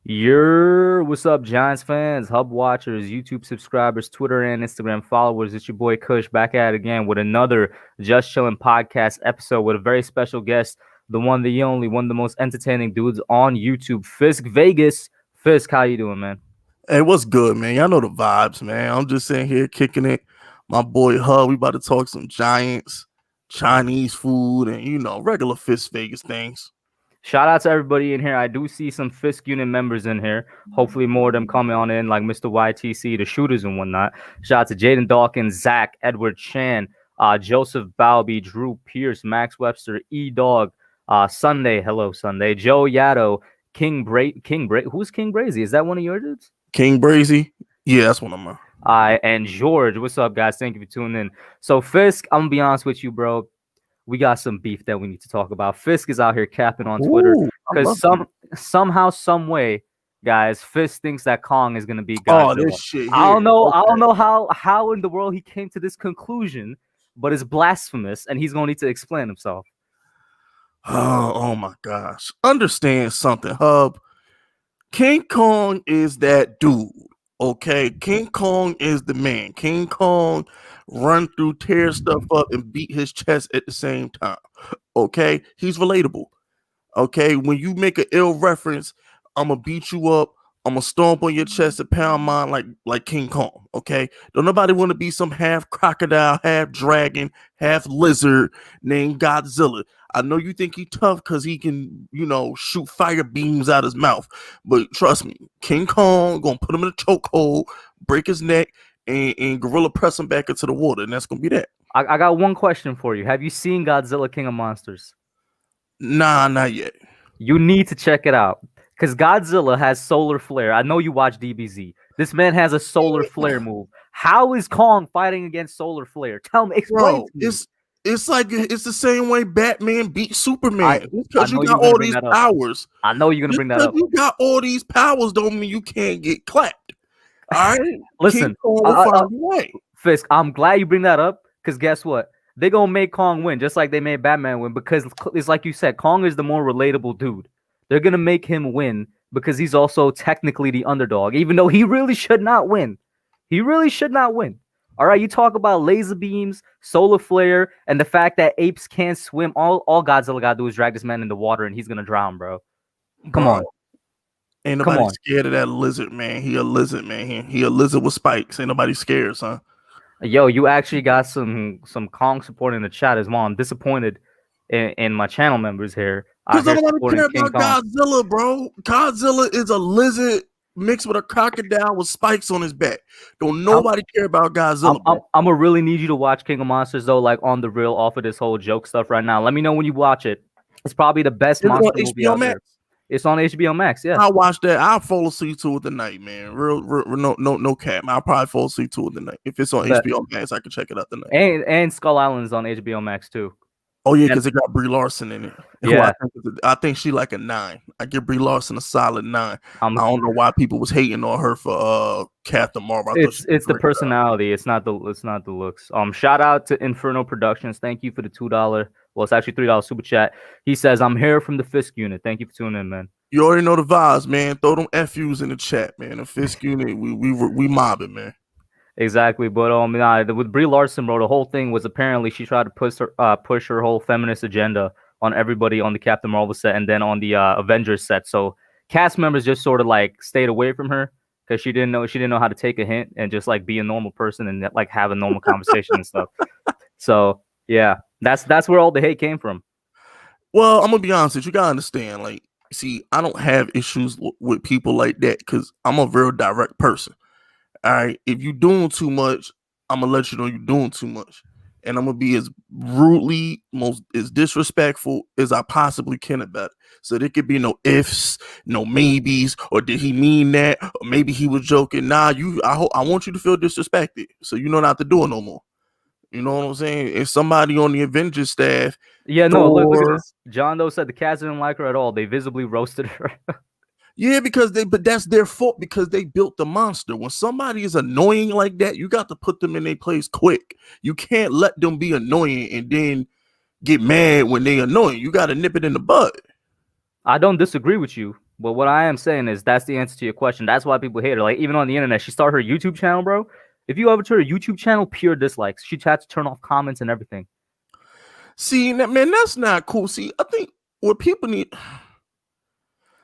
What's up, Giants fans, Hub watchers, YouTube subscribers, Twitter and Instagram followers? It's your boy Kush back at it again with another Just Chillin' Podcast episode with a very special guest, the one, the only, one of the most entertaining dudes on YouTube, Fisk Vegas. Fisk, how you doing, man? Hey, what's good, man? Y'all know the vibes, man. I'm just sitting here kicking it. My boy Hub, we about to talk some Giants, Chinese food, and regular Fisk Vegas things. Shout out to everybody in here. I do see some Fisk unit members in here. Hopefully more of them coming on in, like Mr. YTC, the shooters and whatnot. Shout out to Jaden Dawkins, Zach, Edward Chan, Joseph Balby, Drew Pierce, Max Webster, E-Dog, Sunday, hello Sunday, Joe Yaddo, who's King Brazy? Is that one of your dudes? King Brazy? Yeah, that's one of mine. And George, what's up, guys? Thank you for tuning in. So Fisk, I'm gonna be honest with you, bro. We got some beef that we need to talk about. Fisk is out here capping on Twitter because somehow, some way, guys, Fisk thinks that Kong is gonna be Godzilla. Oh, this shit. Here. I don't know how in the world he came to this conclusion, but it's blasphemous, and he's gonna need to explain himself. Oh my gosh! Understand something, Hub. King Kong is that dude. Okay, King Kong is the man. King Kong run through, tear stuff up, and beat his chest at the same time. Okay, he's relatable. Okay, when you make an ill reference, I'm gonna beat you up. I'm gonna stomp on your chest and pound mine like King Kong. Okay, don't nobody want to be some half crocodile, half dragon, half lizard named Godzilla. I know you think he tough because he can, shoot fire beams out his mouth. But trust me, King Kong gonna put him in a chokehold, break his neck, and gorilla press him back into the water, and that's gonna be that. I got one question for you. Have you seen Godzilla King of Monsters? Nah, not yet. You need to check it out. Because Godzilla has solar flare. I know you watch DBZ. This man has a solar flare move. How is Kong fighting against solar flare? Tell me, explain to me. It's like it's the same way Batman beat Superman. Because you got all these powers. I know you're gonna bring that up. You got all these powers don't mean you can't get clapped. All right, listen, Fisk. I'm glad you bring that up because guess what? They're gonna make Kong win just like they made Batman win because it's like you said, Kong is the more relatable dude. They're gonna make him win because he's also technically the underdog, even though he really should not win. He really should not win. All right, you talk about laser beams, solar flare, and the fact that apes can't swim. All Godzilla gotta do is drag this man in the water, and he's gonna drown, bro. Come on. Ain't nobody scared of that lizard, man. He a lizard, man. He a lizard with spikes. Ain't nobody scared, son. Yo, you actually got some Kong support in the chat as well. I'm disappointed in my channel members here. Because I don't care about Godzilla, bro. Godzilla is a lizard mixed with a crocodile with spikes on his back. Don't nobody care about Godzilla. I'm gonna really need you to watch King of Monsters though, like on the real, off of this whole joke stuff right now. Let me know when you watch it. It's probably the best monster movie out there. It's on HBO Max. Yeah, I'll watch that. I'll fall asleep to it tonight, man. Real no cap. I'll probably fall asleep to it tonight. If it's on HBO Max, I can check it out tonight. And Skull Island is on HBO Max too. Oh yeah, because it got Brie Larson in it. Yeah, I think she like a 9. I give Brie Larson a solid 9. I don't know why people was hating on her for Captain Marvel. It's the personality. It's not the looks. Shout out to Inferno Productions. Thank you for the $2. Well, it's actually $3 super chat. He says, "I'm here from the Fisk unit. Thank you for tuning in, man." You already know the vibes, man. Throw them FUs in the chat, man. The Fisk unit, we mobbing, man. Exactly, but with Brie Larson, bro, the whole thing was apparently she tried to push her whole feminist agenda on everybody on the Captain Marvel set and then on the Avengers set. So cast members just sort of like stayed away from her because she didn't know how to take a hint and just like be a normal person and like have a normal conversation and stuff. So yeah, that's where all the hate came from. Well, I'm gonna be honest with you. You gotta understand, like, see, I don't have issues with people like that because I'm a very direct person. All right, if you're doing too much, I'm gonna let you know you're doing too much, and I'm gonna be as rudely, as disrespectful as I possibly can about it. So there could be no ifs, no maybes, or did he mean that, or maybe he was joking. Nah, I want you to feel disrespected, so you know not to do it no more. You know what I'm saying? If somebody on the Avengers staff, look at this. John Doe said the cast didn't like her at all. They visibly roasted her. Yeah, but that's their fault because they built the monster. When somebody is annoying like that, you got to put them in their place quick. You can't let them be annoying and then get mad when they annoying. You got to nip it in the bud. I don't disagree with you. But what I am saying is that's the answer to your question. That's why people hate her. Like, even on the internet, she started her YouTube channel, bro. If you ever turn her YouTube channel, pure dislikes. She had to turn off comments and everything. See, man, that's not cool. See, I think what people need.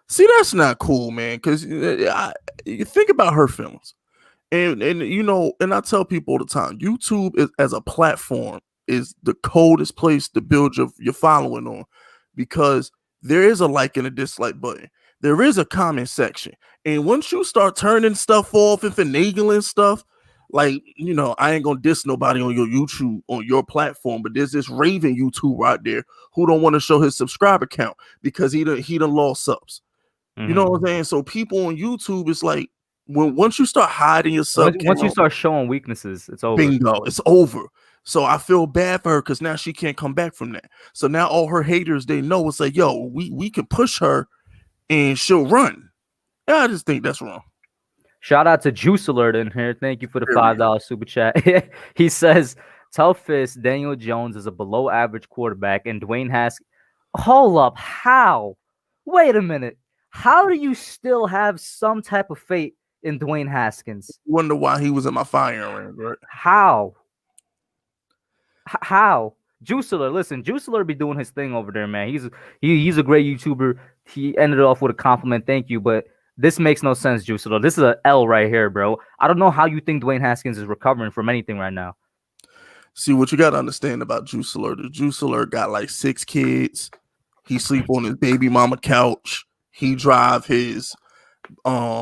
See, that's not cool, man. Because you think about her feelings, and I tell people all the time, YouTube as a platform is the coldest place to build your following on, because there is a like and a dislike button. There is a comment section. And once you start turning stuff off and finagling stuff, like, I ain't gonna diss nobody on your YouTube, on your platform, but there's this raving YouTuber out there who don't want to show his subscriber count because he done lost subs. You know what I'm saying? So people on YouTube, it's like, once you start hiding your sub count, once you start showing weaknesses, it's over. Bingo, it's over. So I feel bad for her because now she can't come back from that. So now all her haters, they know it's like, yo, we can push her and she'll run. Yeah, I just think that's wrong. Shout out to Juice Alert in here. Thank you for the $5 super chat. He says, tell Fisk Daniel Jones is a below average quarterback and Dwayne Haskins. Hold up. How? Wait a minute. How do you still have some type of faith in Dwayne Haskins? Wonder why he was in my firing ring, right? How? Juice Alert, listen, Juice Alert be doing his thing over there, man. He's a great YouTuber. He ended off with a compliment. Thank you, but this makes no sense, Juice Alert. This is an L right here, bro. I don't know how you think Dwayne Haskins is recovering from anything right now. See, what you got to understand about Juice Alert is Juice Alert got like 6 kids. He sleep on his baby mama couch. He drive his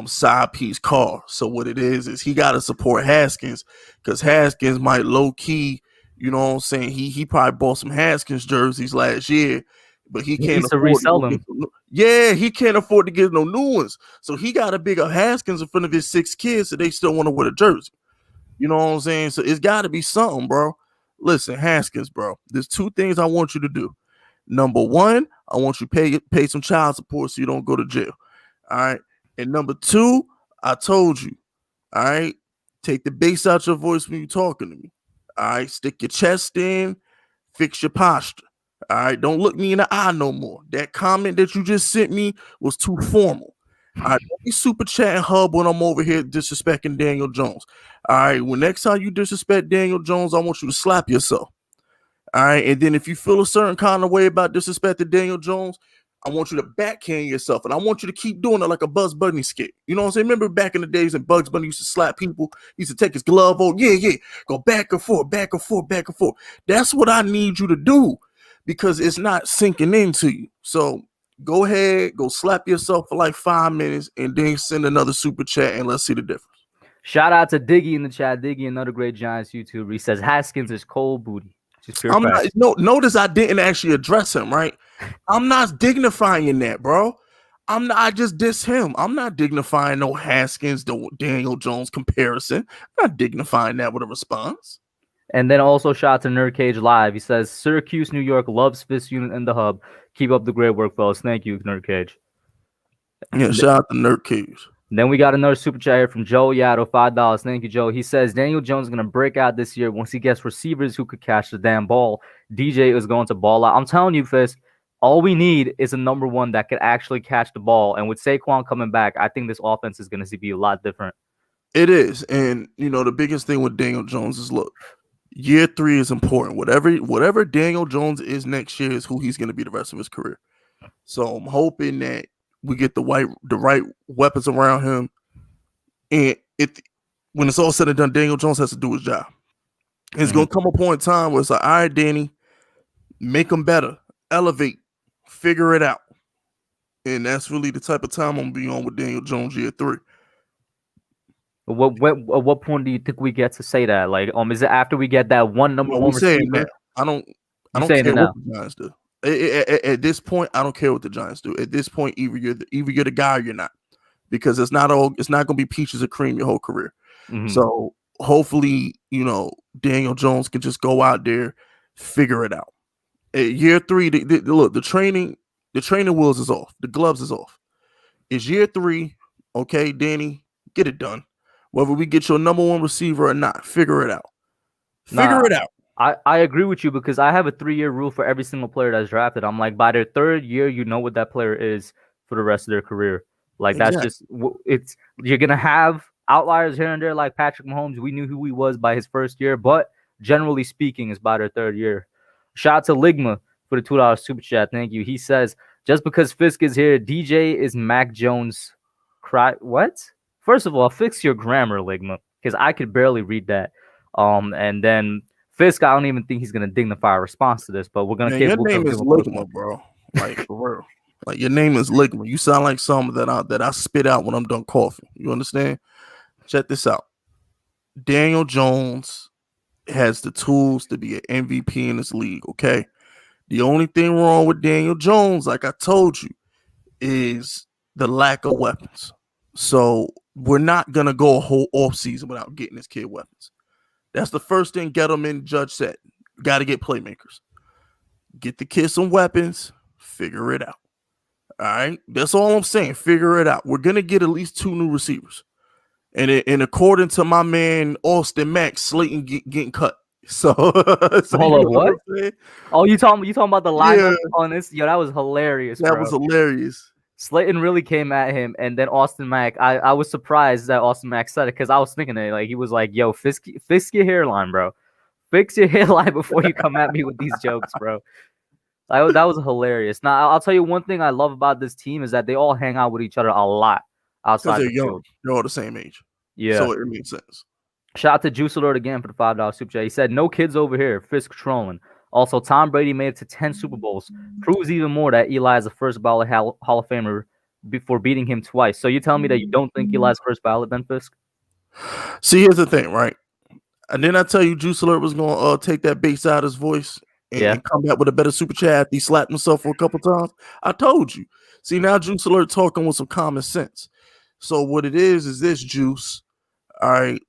side piece car. So what it is he got to support Haskins, because Haskins might low key, you know what I'm saying? He probably bought some Haskins jerseys last year, but he can't afford to resell them. Yeah, he can't afford to get no new ones. So he got a bigger Haskins in front of his 6 kids, so they still want to wear the jersey. You know what I'm saying? So it's got to be something, bro. Listen, Haskins, bro. There's 2 things I want you to do. Number 1, I want you to pay some child support so you don't go to jail. All right. And number 2, I told you. All right. Take the bass out your voice when you're talking to me. All right. Stick your chest in. Fix your posture. All right. Don't look me in the eye no more. That comment that you just sent me was too formal. All right. Don't be super chatting hub when I'm over here disrespecting Daniel Jones. All right. When next time you disrespect Daniel Jones, I want you to slap yourself. All right. And then if you feel a certain kind of way about disrespecting Daniel Jones, I want you to backhand yourself, and I want you to keep doing it like a Bugs Bunny skit. You know what I'm saying? Remember back in the days when Bugs Bunny used to slap people? He used to take his glove off. Yeah. Go back and forth, back and forth, back and forth. That's what I need you to do, because it's not sinking into you. So go ahead, go slap yourself for like 5 minutes, and then send another super chat, and let's see the difference. Shout out to Diggy in the chat. Diggy, another great Giants YouTuber. He says Haskins is cold booty. Notice I didn't actually address him, right? I'm not dignifying that, bro. I just diss him. I'm not dignifying no Haskins to Daniel Jones comparison. I'm not dignifying that with a response. And then also shout out to Nerd Cage Live. He says Syracuse, New York loves Fisk Unit in the hub. Keep up the great work, fellas. Thank you, Nerd Cage. Yeah, shout out to Nerd Cage. Then we got another super chat here from Joe Yato, $5. Thank you, Joe. He says Daniel Jones is going to break out this year once he gets receivers who could catch the damn ball. DJ is going to ball out. I'm telling you, Fisk, all we need is a number 1 that could actually catch the ball. And with Saquon coming back, I think this offense is going to be a lot different. It is. And, the biggest thing with Daniel Jones is, look, year 3 is important. Whatever Daniel Jones is next year is who he's going to be the rest of his career. So I'm hoping that we get the right weapons around him, and when it's all said and done, Daniel Jones has to do his job. It's gonna come a point in time where it's like, all right, Danny, make him better, elevate, figure it out, and that's really the type of time I'm gonna be on with Daniel Jones year 3. At what point do you think we get to say that? Like, is it after we get that one number 1 receiver? I don't care what the Giants do. At this point, I don't care what the Giants do. At this point, either you're the guy or you're not, because it's not going to be peaches and cream your whole career. So hopefully, Daniel Jones can just go out there, figure it out. At year 3, look, the training wheels is off, the gloves is off. It's year 3, okay, Danny, get it done. Whether we get your number 1 receiver or not, figure it out. Figure it out. I agree with you, because I have a 3-year rule for every single player that's drafted. I'm like, by their 3rd year, you know what that player is for the rest of their career. Like that's just it's you're gonna have outliers here and there like Patrick Mahomes. We knew who he was by his first year, but generally speaking, it's by their third year. Shout out to Ligma for the $2 super chat. Thank you. He says, just because Fisk is here, DJ is Mac Jones. What? First of all, fix your grammar, Ligma, because I could barely read that. And then Fisk, I don't even think he's gonna dignify a response to this, but we're gonna. Your name is Ligma, bro. Like for real. Like your name is Ligma. You sound like something that I spit out when I'm done coughing. You understand? Check this out. Daniel Jones has the tools to be an MVP in this league, okay? The only thing wrong with Daniel Jones, like I told you, is the lack of weapons. So we're not going to go a whole offseason without getting this kid weapons. That's the first thing Gettleman Judge said. Got to get playmakers. Get the kid some weapons. Figure it out. All right? That's all I'm saying. Figure it out. We're going to get at least 2 new receivers. And according to my man Austin Mack, Slayton getting cut. So, hold on, what? Oh, you talking about the lineup on this? Yo, that was hilarious. That was hilarious. Slayton really came at him, and then Austin Mack. I was surprised that Austin Mack said it because I was thinking it. Like he was like, "Yo, fix your hairline, bro. Fix your hairline before you come at me with these jokes, bro." That was hilarious. Now, I'll tell you one thing I love about this team is that they all hang out with each other a lot. Outside they're young. They're all the same age. Yeah. So it makes sense. Shout out to Juice Alert again for the $5 super chat. He said, no kids over here. Fisk trolling. Also, Tom Brady made it to 10 Super Bowls. Proves even more that Eli is the first ballot Hall of Famer before beating him twice. So you're telling me that you don't think Eli's first ballot, Ben Fisk? See, here's the thing, right? And then I tell you Juice Alert was going to take that bass out of his voice and come back with a better super chat. He slapped himself for a couple times. I told you. See, now Juice Alert talking with some common sense. So what it is this, Juice. All right.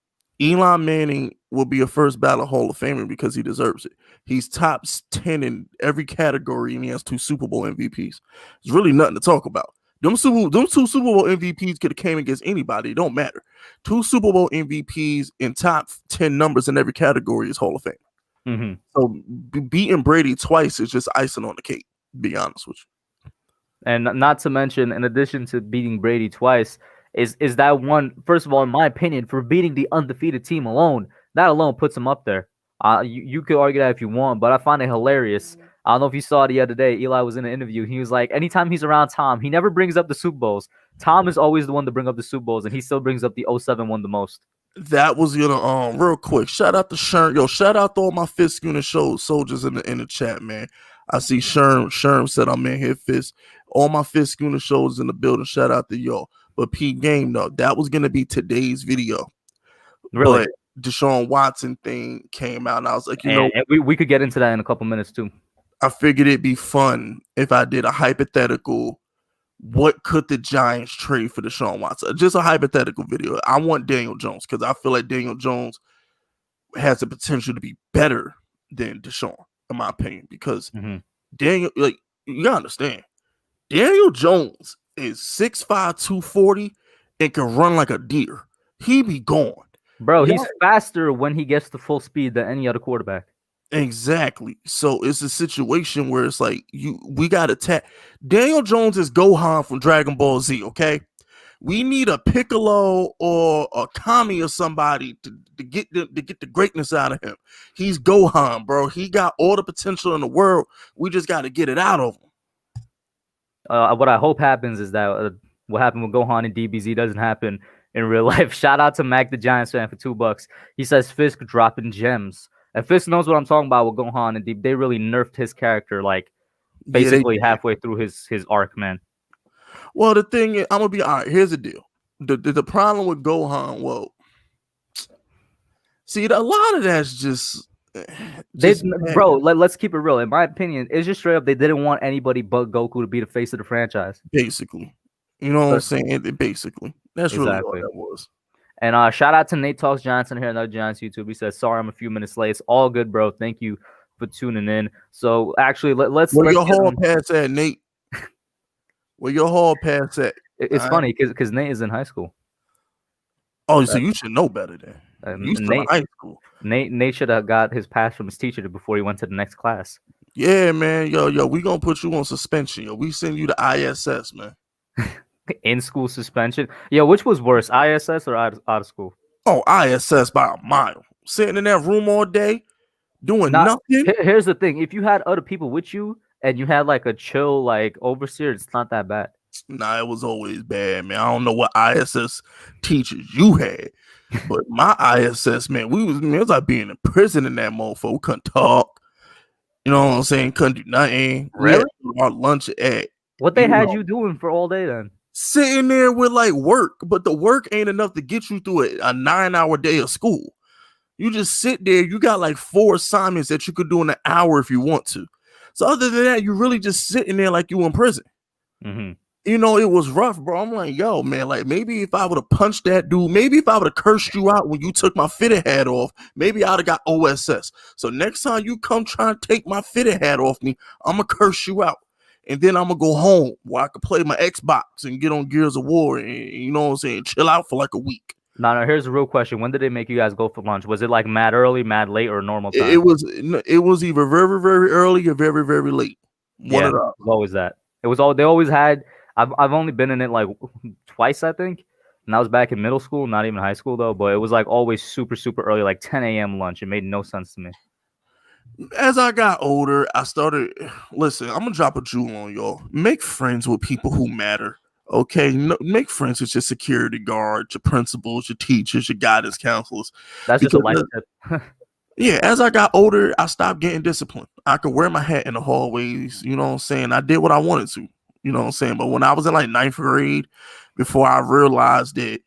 Eli Manning will be a first ballot Hall of Famer because he deserves it. He's top 10 in every category, and he has 2 Super Bowl MVPs. There's really nothing to talk about. Them 2 Super Bowl MVPs could have came against anybody. It don't matter. 2 Super Bowl MVPs in top 10 numbers in every category is Hall of Fame. Mm-hmm. So beating Brady twice is just icing on the cake, to be honest with you. And not to mention, in addition to beating Brady twice, is that one, first of all, in my opinion, for beating the undefeated team alone, that alone puts him up there. You could argue that if you want, but I find it hilarious. I don't know if you saw it the other day. Eli was in an interview. He was like, anytime he's around Tom, he never brings up the Super Bowls. Tom is always the one to bring up the Super Bowls, and he still brings up the 07 one the most. That was real quick. Shout out to Sherm. Yo, shout out to all my Fisk unit soldiers in the chat, man. I see Sherm said I'm in here, Fisk. All my Fisk unit soldiers in the building. Shout out to y'all. But P game though, that was gonna be today's video. Really? But Deshaun Watson thing came out, and I was like, and we could get into that in a couple minutes too. I figured it'd be fun if I did a hypothetical. What could the Giants trade for Deshaun Watson? Just a hypothetical video. I want Daniel Jones because I feel like Daniel Jones has the potential to be better than Deshaun, in my opinion. Because Daniel, like, you gotta understand, Daniel Jones is 6'5", 240 and can run like a deer. He be gone. Bro, he's faster when he gets to full speed than any other quarterback. Exactly. So it's a situation where it's like we got to tap. Daniel Jones is Gohan from Dragon Ball Z, okay? We need a Piccolo or a Kami or somebody to get the greatness out of him. He's Gohan, bro. He got all the potential in the world. We just got to get it out of him. What I hope happens is that what happened with Gohan and DBZ doesn't happen in real life. Shout out to Mac the Giants fan for $2. He says Fisk dropping gems. And Fisk knows what I'm talking about with Gohan and they really nerfed his character like basically halfway through his arc, man. Well, the thing is, I'm gonna be all right. Here's the deal. The problem with Gohan, see, a lot of that's just bro, let's keep it real. In my opinion, it's just straight up they didn't want anybody but Goku to be the face of the franchise. Basically. You know what I'm saying? Basically. That's exactly really what that was. And shout out to Nate Talks Johnson here, another Giants YouTube. He says, sorry, I'm a few minutes late. It's all good, bro. Thank you for tuning in. So actually, let's Where your hall pass at, Nate? Where your hall pass at? It's funny because Nate is in high school. Oh, so you should know better then. You still in high school. Nate should have got his pass from his teacher before he went to the next class. Yeah, man. Yo, we gonna put you on suspension. Yo, we send you to ISS, man. In school suspension. Yeah, which was worse, ISS or out of school? Oh, ISS by a mile. Sitting in that room all day, doing Not. nothing. Here's the thing: if you had other people with you and you had like a chill like overseer, it's not that bad. Nah, it was always bad, man. I don't know what ISS teachers you had, but my ISS, man, it was like being in prison in that motherfucker. We couldn't talk. You know what I'm saying? Couldn't do nothing. Really? We had our lunch at. What they had you doing for all day then? Sitting there with like work, but the work ain't enough to get you through a 9-hour day of school. You just sit there. You got like 4 assignments that you could do in an hour if you want to. So other than that, you're really just sitting there like you in prison. Mm-hmm. You know, it was rough, bro. I'm like, yo, man, like maybe if I would have punched that dude, maybe if I would have cursed you out when you took my fitted hat off, maybe I'd have got OSS. So next time you come try to take my fitted hat off me, I'm going to curse you out. And then I'm going to go home where I could play my Xbox and get on Gears of War and, you know what I'm saying, chill out for like a week. No, here's the real question. When did they make you guys go for lunch? Was it like mad early, mad late, or normal time? It was either very, very early or very, very late. One of the it was always that. It was all they always had. I've only been in it like twice, I think. And I was back in middle school, not even high school though. But it was like always super, super early, like 10 a.m. lunch. It made no sense to me. As I got older, I started. Listen, I'm gonna drop a jewel on y'all. Make friends with people who matter. Okay, make friends with your security guard, your principals, your teachers, your guidance counselors. That's just a life tip. Yeah, as I got older, I stopped getting disciplined. I could wear my hat in the hallways. You know what I'm saying? I did what I wanted to. You know what I'm saying? But when I was in like 9th grade, before I realized that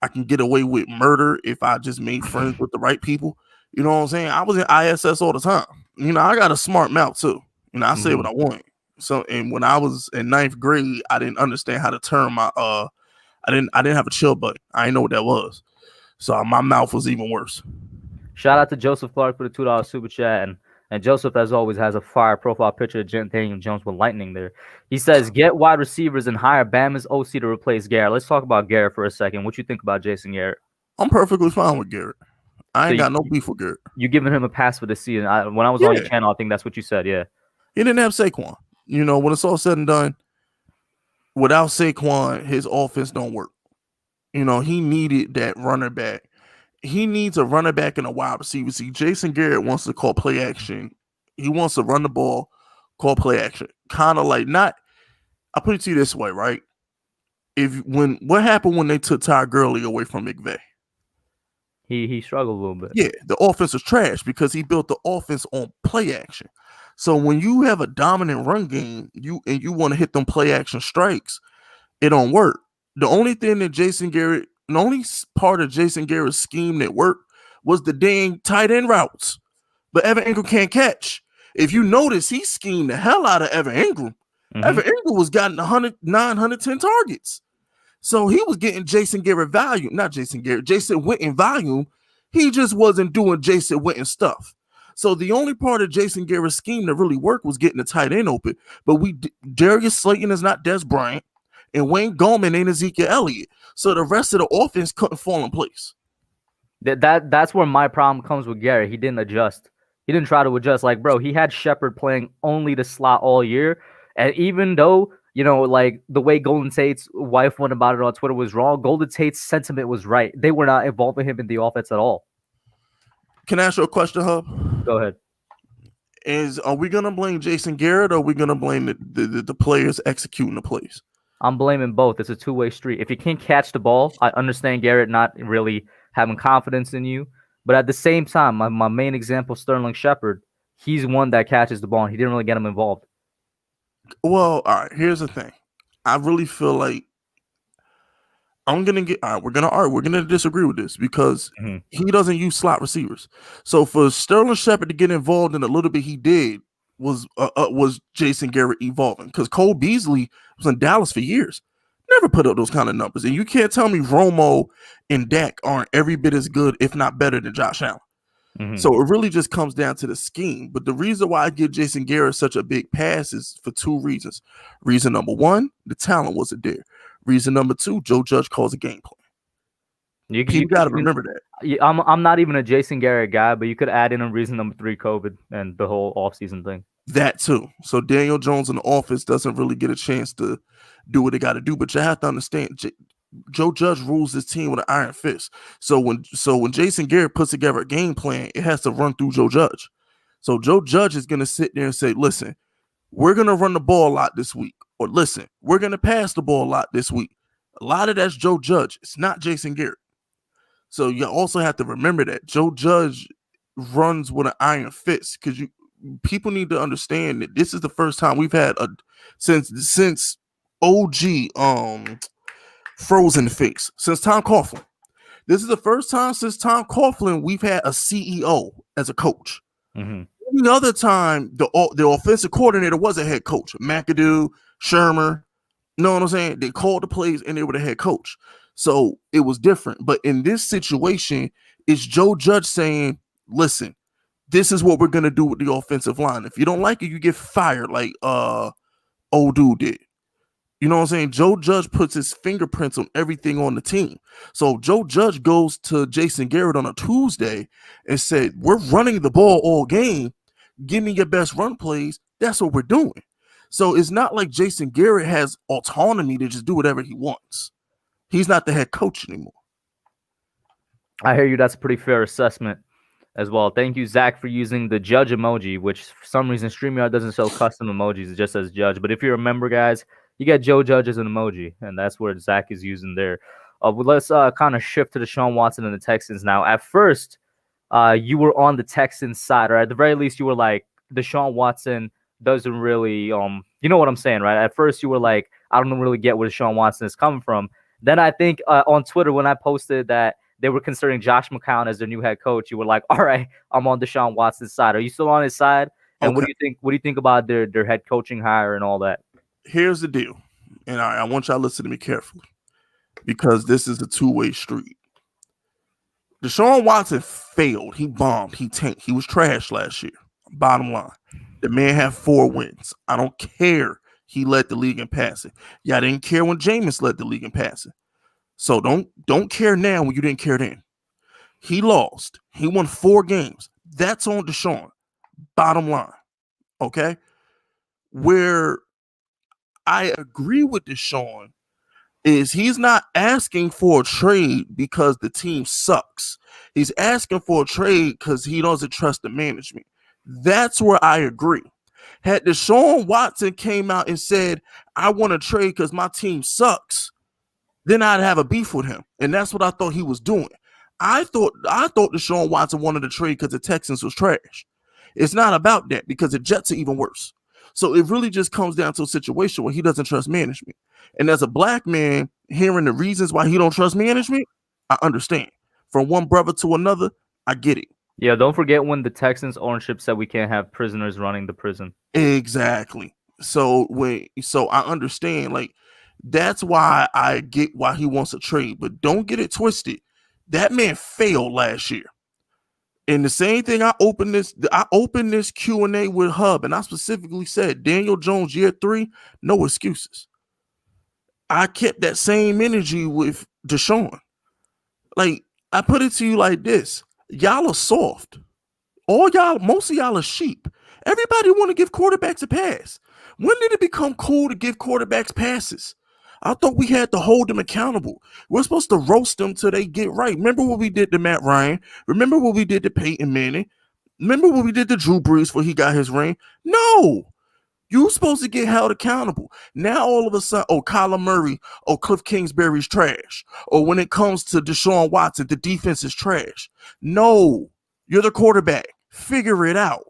I can get away with murder if I just made friends with the right people, you know what I'm saying? I was in ISS all the time. You know, I got a smart mouth too. You know, I say what I want. So, and when I was in 9th grade, I didn't understand how to turn my I didn't have a chill button. I didn't know what that was. So my mouth was even worse. Shout out to Joseph Clark for the $2 super chat. And Joseph, as always, has a fire profile picture of Daniel Jones with lightning there. He says, get wide receivers and hire Bama's OC to replace Garrett. Let's talk about Garrett for a second. What you think about Jason Garrett? I'm perfectly fine with Garrett. I ain't got no beef with Garrett. You giving him a pass for the season. When I was on your channel, I think that's what you said, yeah. He didn't have Saquon. You know, when it's all said and done, without Saquon, his offense don't work. You know, he needed that running back. He needs a running back and a wide receiver. See, Jason Garrett wants to call play action. He wants to run the ball, call play action. Kind of like not. I put it to you this way, right? What happened when they took Ty Gurley away from McVay? He struggled a little bit. Yeah, the offense was trash because he built the offense on play action. So when you have a dominant run game, you want to hit them play action strikes, it don't work. The only part of Jason Garrett's scheme that worked was the dang tight end routes. But Evan Ingram can't catch. If you notice, he schemed the hell out of Evan Ingram. Evan Ingram was gotten 910 targets. So he was getting Jason Witten volume. He just wasn't doing Jason Witten stuff. So the only part of Jason Garrett's scheme that really worked was getting the tight end open. But Darius Slayton is not Des Bryant, and Wayne Gallman ain't Ezekiel Elliott. So the rest of the offense couldn't fall in place. That's where my problem comes with Garrett. He didn't adjust. He didn't try to adjust. Like, bro, he had Shepard playing only the slot all year. And even though, you know, like the way Golden Tate's wife went about it on Twitter was wrong, Golden Tate's sentiment was right. They were not involving him in the offense at all. Can I ask you a question, Hub? Go ahead. Are we going to blame Jason Garrett or are we going to blame the players executing the plays? I'm blaming both. It's a two-way street. If you can't catch the ball, I understand Garrett not really having confidence in you. But at the same time, my main example, Sterling Shepard, he's one that catches the ball and he didn't really get him involved. Well, all right, here's the thing. I really feel like we're gonna disagree with this because he doesn't use slot receivers. So for Sterling Shepard to get involved in a little bit he did was Jason Garrett evolving, because Cole Beasley was in Dallas for years, never put up those kind of numbers, and you can't tell me Romo and Dak aren't every bit as good, if not better, than Josh Allen. So it really just comes down to the scheme. But the reason why I give Jason Garrett such a big pass is for two reasons. Reason number one, the talent wasn't there. Reason number two, Joe Judge calls a game plan. You got to remember that. I'm not even a Jason Garrett guy, but you could add in a reason number three, COVID and the whole offseason thing. That too. So Daniel Jones in the office doesn't really get a chance to do what they got to do. But you have to understand, Joe Judge rules this team with an iron fist. So when Jason Garrett puts together a game plan, it has to run through Joe Judge. So Joe Judge is going to sit there and say, listen, we're going to run the ball a lot this week. Or listen, we're going to pass the ball a lot this week. A lot of that's Joe Judge. It's not Jason Garrett. So you also have to remember that Joe Judge runs with an iron fist, because people need to understand that this is the first time we've had since OG frozen face, since Tom Coughlin. This is the first time since Tom Coughlin we've had a CEO as a coach. Mm-hmm. The other time the offensive coordinator was a head coach. McAdoo, Shermer, you know what I'm saying? They called the plays and they were the head coach. So it was different. But in this situation, it's Joe Judge saying, listen, this is what we're going to do with the offensive line. If you don't like it, you get fired like old dude did. You know what I'm saying? Joe Judge puts his fingerprints on everything on the team. So Joe Judge goes to Jason Garrett on a Tuesday and said, we're running the ball all game. Give me your best run plays. That's what we're doing. So it's not like Jason Garrett has autonomy to just do whatever he wants. He's not the head coach anymore. I hear you. That's a pretty fair assessment as well. Thank you, Zach, for using the judge emoji, which for some reason StreamYard doesn't show custom emojis. It just says judge. But if you remember, guys, you get Joe Judge as an emoji, and that's where Zach is using there. But let's kind of shift to Deshaun Watson and the Texans now. At first, you were on the Texans side, or at the very least, you were like, Deshaun Watson doesn't really, you know what I'm saying, right? At first, you were like, I don't really get where Deshaun Watson is coming from. Then I think on Twitter, when I posted that they were considering Josh McCown as their new head coach, you were like, all right, I'm on Deshaun Watson's side. Are you still on his side? And okay, what do you think about their head coaching hire and all that? Here's the deal, and I want y'all to listen to me carefully, because this is a two-way street. Deshaun Watson failed. He bombed. He tanked. He was trash last year. Bottom line, the man had 4 wins. I don't care. He led the league in passing. Y'all didn't care when Jameis led the league in passing. So don't care now when you didn't care then. He lost. He won 4 games. That's on Deshaun. Bottom line. Okay? Where I agree with Deshaun is he's not asking for a trade because the team sucks. He's asking for a trade because he doesn't trust the management. That's where I agree. Had Deshaun Watson came out and said, I want to trade because my team sucks, then I'd have a beef with him. And that's what I thought he was doing. I thought Deshaun Watson wanted to trade because the Texans was trash. It's not about that, because the Jets are even worse. So it really just comes down to a situation where he doesn't trust management. And as a black man, hearing the reasons why he don't trust management, I understand. From one brother to another, I get it. Yeah, don't forget when the Texans ownership said we can't have prisoners running the prison. Exactly. So I understand. Like, that's why I get why he wants to trade. But don't get it twisted. That man failed last year. And the same thing, I opened this Q&A with Hub, and I specifically said, Daniel Jones, year 3, no excuses. I kept that same energy with Deshaun. Like, I put it to you like this. Y'all are soft. Most of y'all are sheep. Everybody want to give quarterbacks a pass. When did it become cool to give quarterbacks passes? I thought we had to hold them accountable. We're supposed to roast them till they get right. Remember what we did to Matt Ryan? Remember what we did to Peyton Manning? Remember what we did to Drew Brees before he got his ring? No. You're supposed to get held accountable. Now all of a sudden, Kyler Murray, Cliff Kingsbury's trash. Or when it comes to Deshaun Watson, the defense is trash. No. You're the quarterback. Figure it out.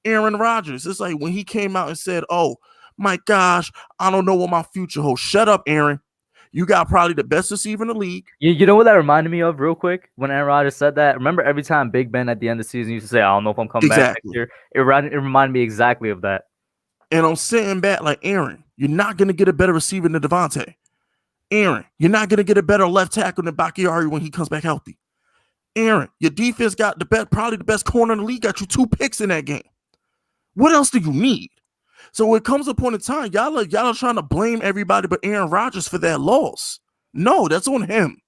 Aaron Rodgers, it's like when he came out and said, oh, my gosh, I don't know what my future holds. Shut up, Aaron. You got probably the best receiver in the league. You know what that reminded me of real quick? When Aaron Rodgers said that, remember every time Big Ben at the end of the season used to say, I don't know if I'm coming back next year? It reminded me exactly of that. And I'm sitting back like, Aaron, you're not going to get a better receiver than Devontae. Aaron, you're not going to get a better left tackle than Bakhtiari when he comes back healthy. Aaron, your defense got probably the best corner in the league, got you 2 picks in that game. What else do you need? So it comes upon a time, y'all are trying to blame everybody but Aaron Rodgers for that loss. No, that's on him.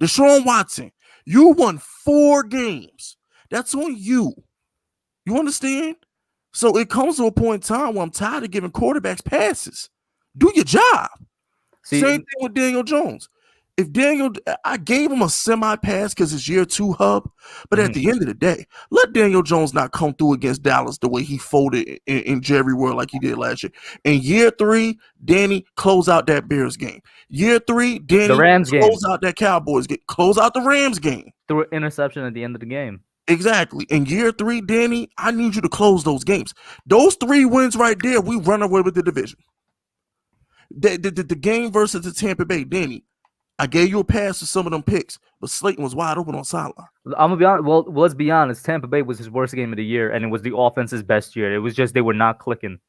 Deshaun Watson, you won 4 games. That's on you. You understand? So it comes to a point in time where I'm tired of giving quarterbacks passes. Do your job. Same thing with Daniel Jones. If I gave him a semi-pass because it's year 2 hub, but at the end of the day, let Daniel Jones not come through against Dallas the way he folded in Jerry World like he did last year. In year 3, Danny, close out that Bears game. Year 3, Danny, the Rams close out that Cowboys game. Close out the Rams game. Threw an interception at the end of the game. Exactly. In year 3, Danny, I need you to close those games. Those 3 wins right there, we run away with the division. The game versus the Tampa Bay, Danny, I gave you a pass for some of them picks, but Slayton was wide open on sideline. I'm gonna be honest. Well, let's be honest. Tampa Bay was his worst game of the year, and it was the offense's best year. It was just they were not clicking.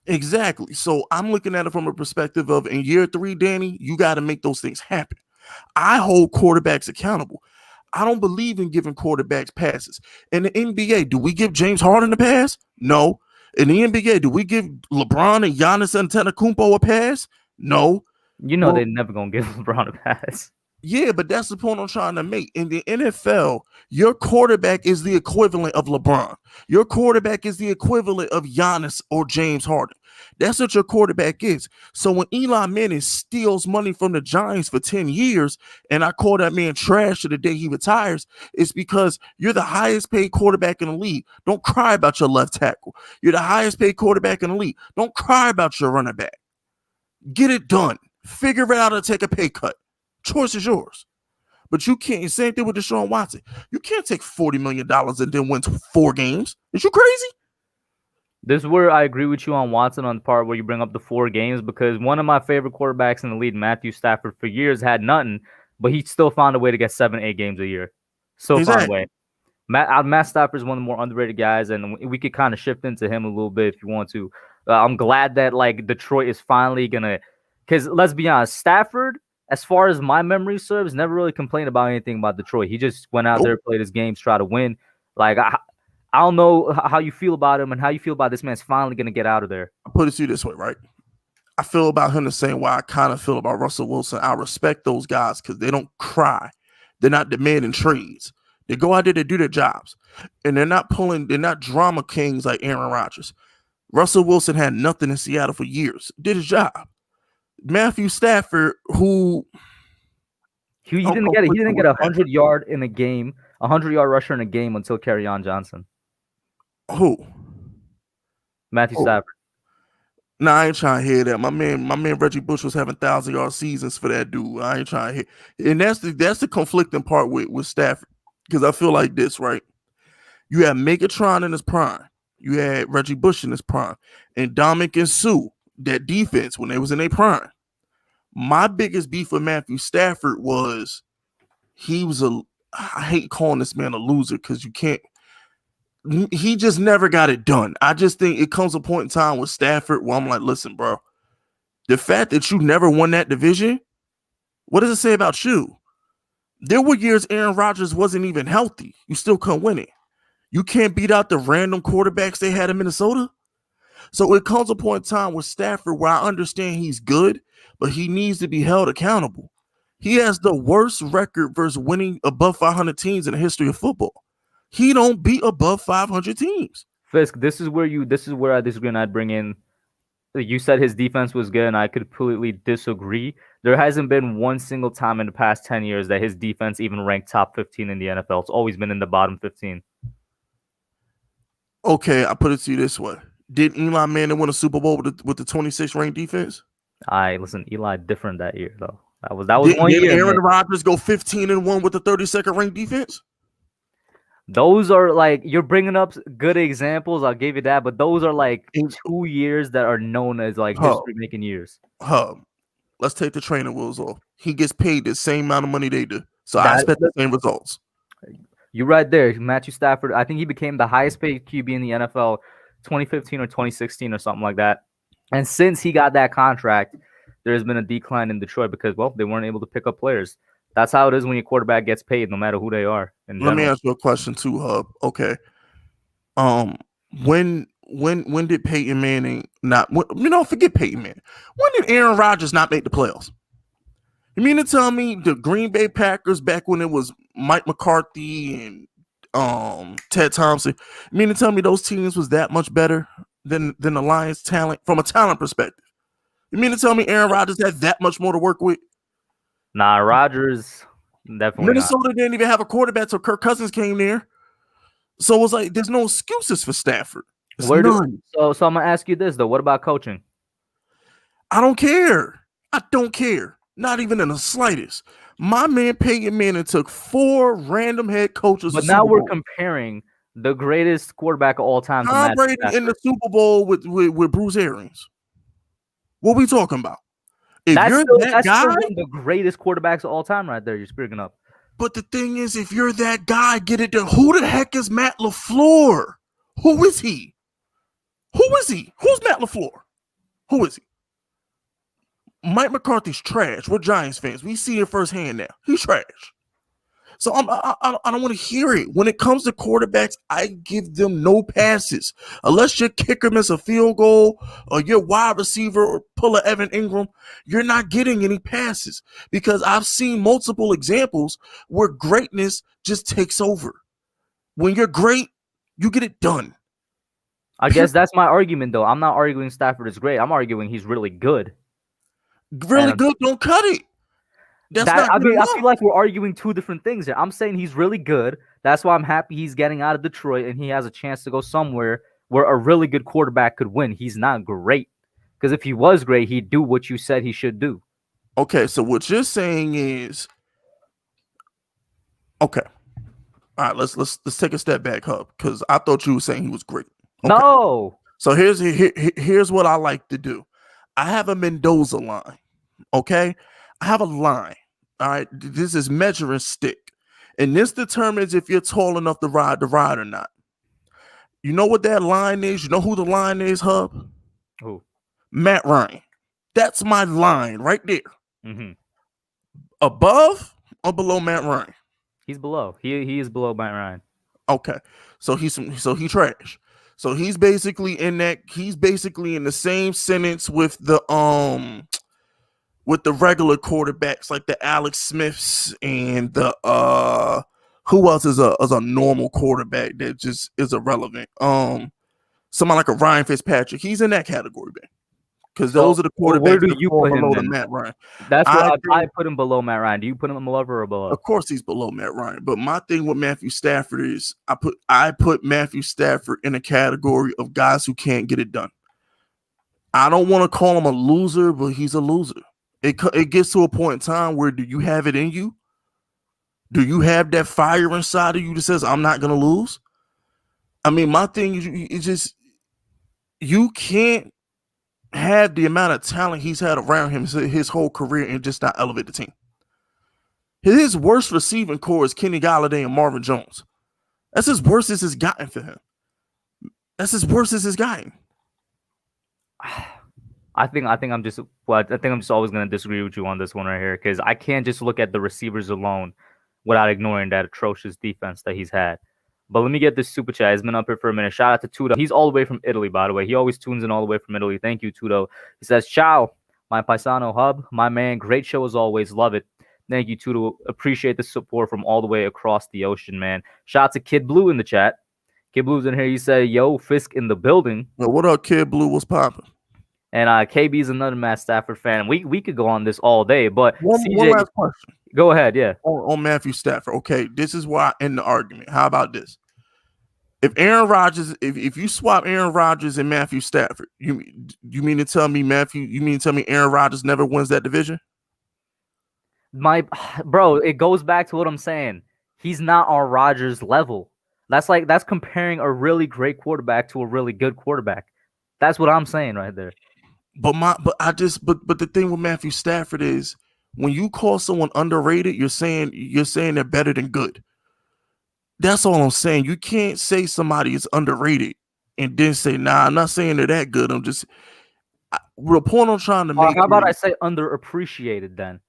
Exactly. So I'm looking at it from a perspective of in year 3, Danny, you got to make those things happen. I hold quarterbacks accountable. I don't believe in giving quarterbacks passes. In the NBA, do we give James Harden a pass? No. In the NBA, do we give LeBron and Giannis Antetokounmpo a pass? No. You know they're never going to give LeBron a pass. Yeah, but that's the point I'm trying to make. In the NFL, your quarterback is the equivalent of LeBron. Your quarterback is the equivalent of Giannis or James Harden. That's what your quarterback is. So when Eli Manning steals money from the Giants for 10 years, and I call that man trash to the day he retires, it's because you're the highest paid quarterback in the league. Don't cry about your left tackle. You're the highest paid quarterback in the league. Don't cry about your running back. Get it done. Figure it out and take a pay cut. Choice is yours. But you can't. Same thing with Deshaun Watson. You can't take $40 million and then win 4 games. Is you crazy? This is where I agree with you on Watson on the part where you bring up the 4 games, because one of my favorite quarterbacks in the league, Matthew Stafford, for years had nothing, but he still found a way to get 7-8 games a year. Found a way. Matt Stafford is one of the more underrated guys, and we could kind of shift into him a little bit if you want to. I'm glad that Detroit is finally gonna, because let's be honest, Stafford, as far as my memory serves, never really complained about anything about Detroit. He just went out there, played his games, tried to win. I don't know how you feel about him and how you feel about this man's finally going to get out of there. I'll put it to you this way, right? I feel about him the same way I kind of feel about Russell Wilson. I respect those guys because they don't cry. They're not demanding trades. They go out there to do their jobs. And they're not drama kings like Aaron Rodgers. Russell Wilson had nothing in Seattle for years. Did his job. Matthew Stafford, who he didn't get 100-yard in a game, 100-yard rusher in a game until Kerryon Johnson. Who? Matthew Stafford. Nah, I ain't trying to hear that. My man Reggie Bush was having 1,000-yard seasons for that dude. I ain't trying to hear. And that's the conflicting part with Stafford, because I feel like this, right? You had Megatron in his prime. You had Reggie Bush in his prime, and Dominic and Sue. That defense when they was in their prime. My biggest beef with Matthew Stafford was I hate calling this man a loser because he just never got it done. I just think it comes a point in time with Stafford where I'm like, listen, bro, the fact that you never won that division, what does it say about you? There were years Aaron Rodgers wasn't even healthy. You still couldn't win it. You can't beat out the random quarterbacks they had in Minnesota. So it comes a point in time with Stafford where I understand he's good, but he needs to be held accountable. He has the worst record versus winning above 500 teams in the history of football. He don't beat above 500 teams. Fisk, this is where I disagree, and I'd bring in. You said his defense was good, and I could completely disagree. There hasn't been one single time in the past 10 years that his defense even ranked top 15 in the NFL. It's always been in the bottom 15. Okay, I put it to you this way. Did Eli Manning win a Super Bowl with the 26th ranked defense? Listen, Eli different that year though. That was 1 year. Did Aaron Rodgers go 15-1 with the 32nd ranked defense? Those are you're bringing up good examples. I'll give you that, but those are 2 years that are known as history-making years. Let's take the training wheels off. He gets paid the same amount of money they do, so I expect the same results. You're right there, Matthew Stafford. I think he became the highest-paid QB in the NFL. 2015 or 2016 or something like that. And since he got that contract, there's been a decline in Detroit because, they weren't able to pick up players. That's how it is when your quarterback gets paid, no matter who they are. Let me ask you a question too, Hub. Okay. When did Peyton Manning forget Peyton Manning. When did Aaron Rodgers not make the playoffs? You mean to tell me the Green Bay Packers back when it was Mike McCarthy and Ted Thompson. You mean to tell me those teams was that much better than the Lions' talent from a talent perspective? You mean to tell me Aaron Rodgers had that much more to work with? Nah, Rodgers definitely Minnesota not. didn't even have a quarterback till Kirk Cousins came there. So it was like there's no excuses for Stafford. So I'm gonna ask you this though. What about coaching? I don't care. I don't care. Not even in the slightest. My man Peyton Manning took 4 random head coaches. But now we're comparing the greatest quarterback of all time. Tom Brady in the Super Bowl with Bruce Arians. What we talking about? If that's you're still, that that's guy, still one of the greatest quarterbacks of all time, right there. You're speaking up. But the thing is, if you're that guy, get it done. Who the heck is Matt LaFleur? Who is he? Who is he? Who's Matt LaFleur? Who is he? Mike McCarthy's trash. We're Giants fans. We see it firsthand now. He's trash. So I don't want to hear it. When it comes to quarterbacks, I give them no passes. Unless your kicker miss a field goal or your wide receiver or pull a Evan Ingram, you're not getting any passes. Because I've seen multiple examples where greatness just takes over. When you're great, you get it done. I guess that's my argument, though. I'm not arguing Stafford is great. I'm arguing he's really good. Really good, don't cut it. I feel like we're arguing two different things here. I'm saying he's really good. That's why I'm happy he's getting out of Detroit and he has a chance to go somewhere where a really good quarterback could win. He's not great. Because if he was great, he'd do what you said he should do. Okay, so what you're saying is, okay. All right, let's take a step back, Hub, because I thought you were saying he was great. Okay. No. So here's what I like to do. I have a Mendoza line. Okay, I have a line. All right, this is measuring stick, and this determines if you're tall enough to ride the ride or not. You know what that line is? You know who the line is, Hub? Who? Matt Ryan. That's my line right there. Mm-hmm. Above or below Matt Ryan? He's below. He is below Matt Ryan. Okay, so he trash. So he's basically in the same sentence with the regular quarterbacks like the Alex Smiths and the who else is a normal quarterback that just is irrelevant. Someone like a Ryan Fitzpatrick. He's in that category, man. Because those are the quarterbacks where do you put him below then? Matt Ryan. That's why I put him below Matt Ryan. Do you put him above or below? Of course he's below Matt Ryan. But my thing with Matthew Stafford is I put Matthew Stafford in a category of guys who can't get it done. I don't want to call him a loser, but he's a loser. It gets to a point in time where do you have it in you? Do you have that fire inside of you that says, I'm not going to lose? I mean, my thing is just you can't have the amount of talent he's had around him his whole career and just not elevate the team. His worst receiving core is Kenny Golladay and Marvin Jones. That's as worst as it's gotten for him. That's as worst as it's gotten. I think I'm just always going to disagree with you on this one right here because I can't just look at the receivers alone without ignoring that atrocious defense that he's had. But let me get this super chat. He's been up here for a minute. Shout out to Tudo. He's all the way from Italy, by the way. He always tunes in all the way from Italy. Thank you, Tudo. He says, ciao, my paisano hub. My man, great show as always. Love it. Thank you, Tudo. Appreciate the support from all the way across the ocean, man. Shout out to Kid Blue in the chat. Kid Blue's in here. He said, yo, Fisk in the building. Well, what up, Kid Blue? What's popping? And KB's another Matt Stafford fan. We could go on this all day, but one last question. Go ahead, yeah. On Matthew Stafford. Okay, this is why I end the argument. How about this? If Aaron Rodgers, if you swap Aaron Rodgers and Matthew Stafford, you mean to tell me Aaron Rodgers never wins that division? Bro, it goes back to what I'm saying. He's not on Rodgers level. That's comparing a really great quarterback to a really good quarterback. That's what I'm saying right there. But the thing with Matthew Stafford is when you call someone underrated, you're saying they're better than good. That's all I'm saying. You can't say somebody is underrated and then say, nah, I'm not saying they're that good. I'm just the point I'm trying to make. How about I say underappreciated then?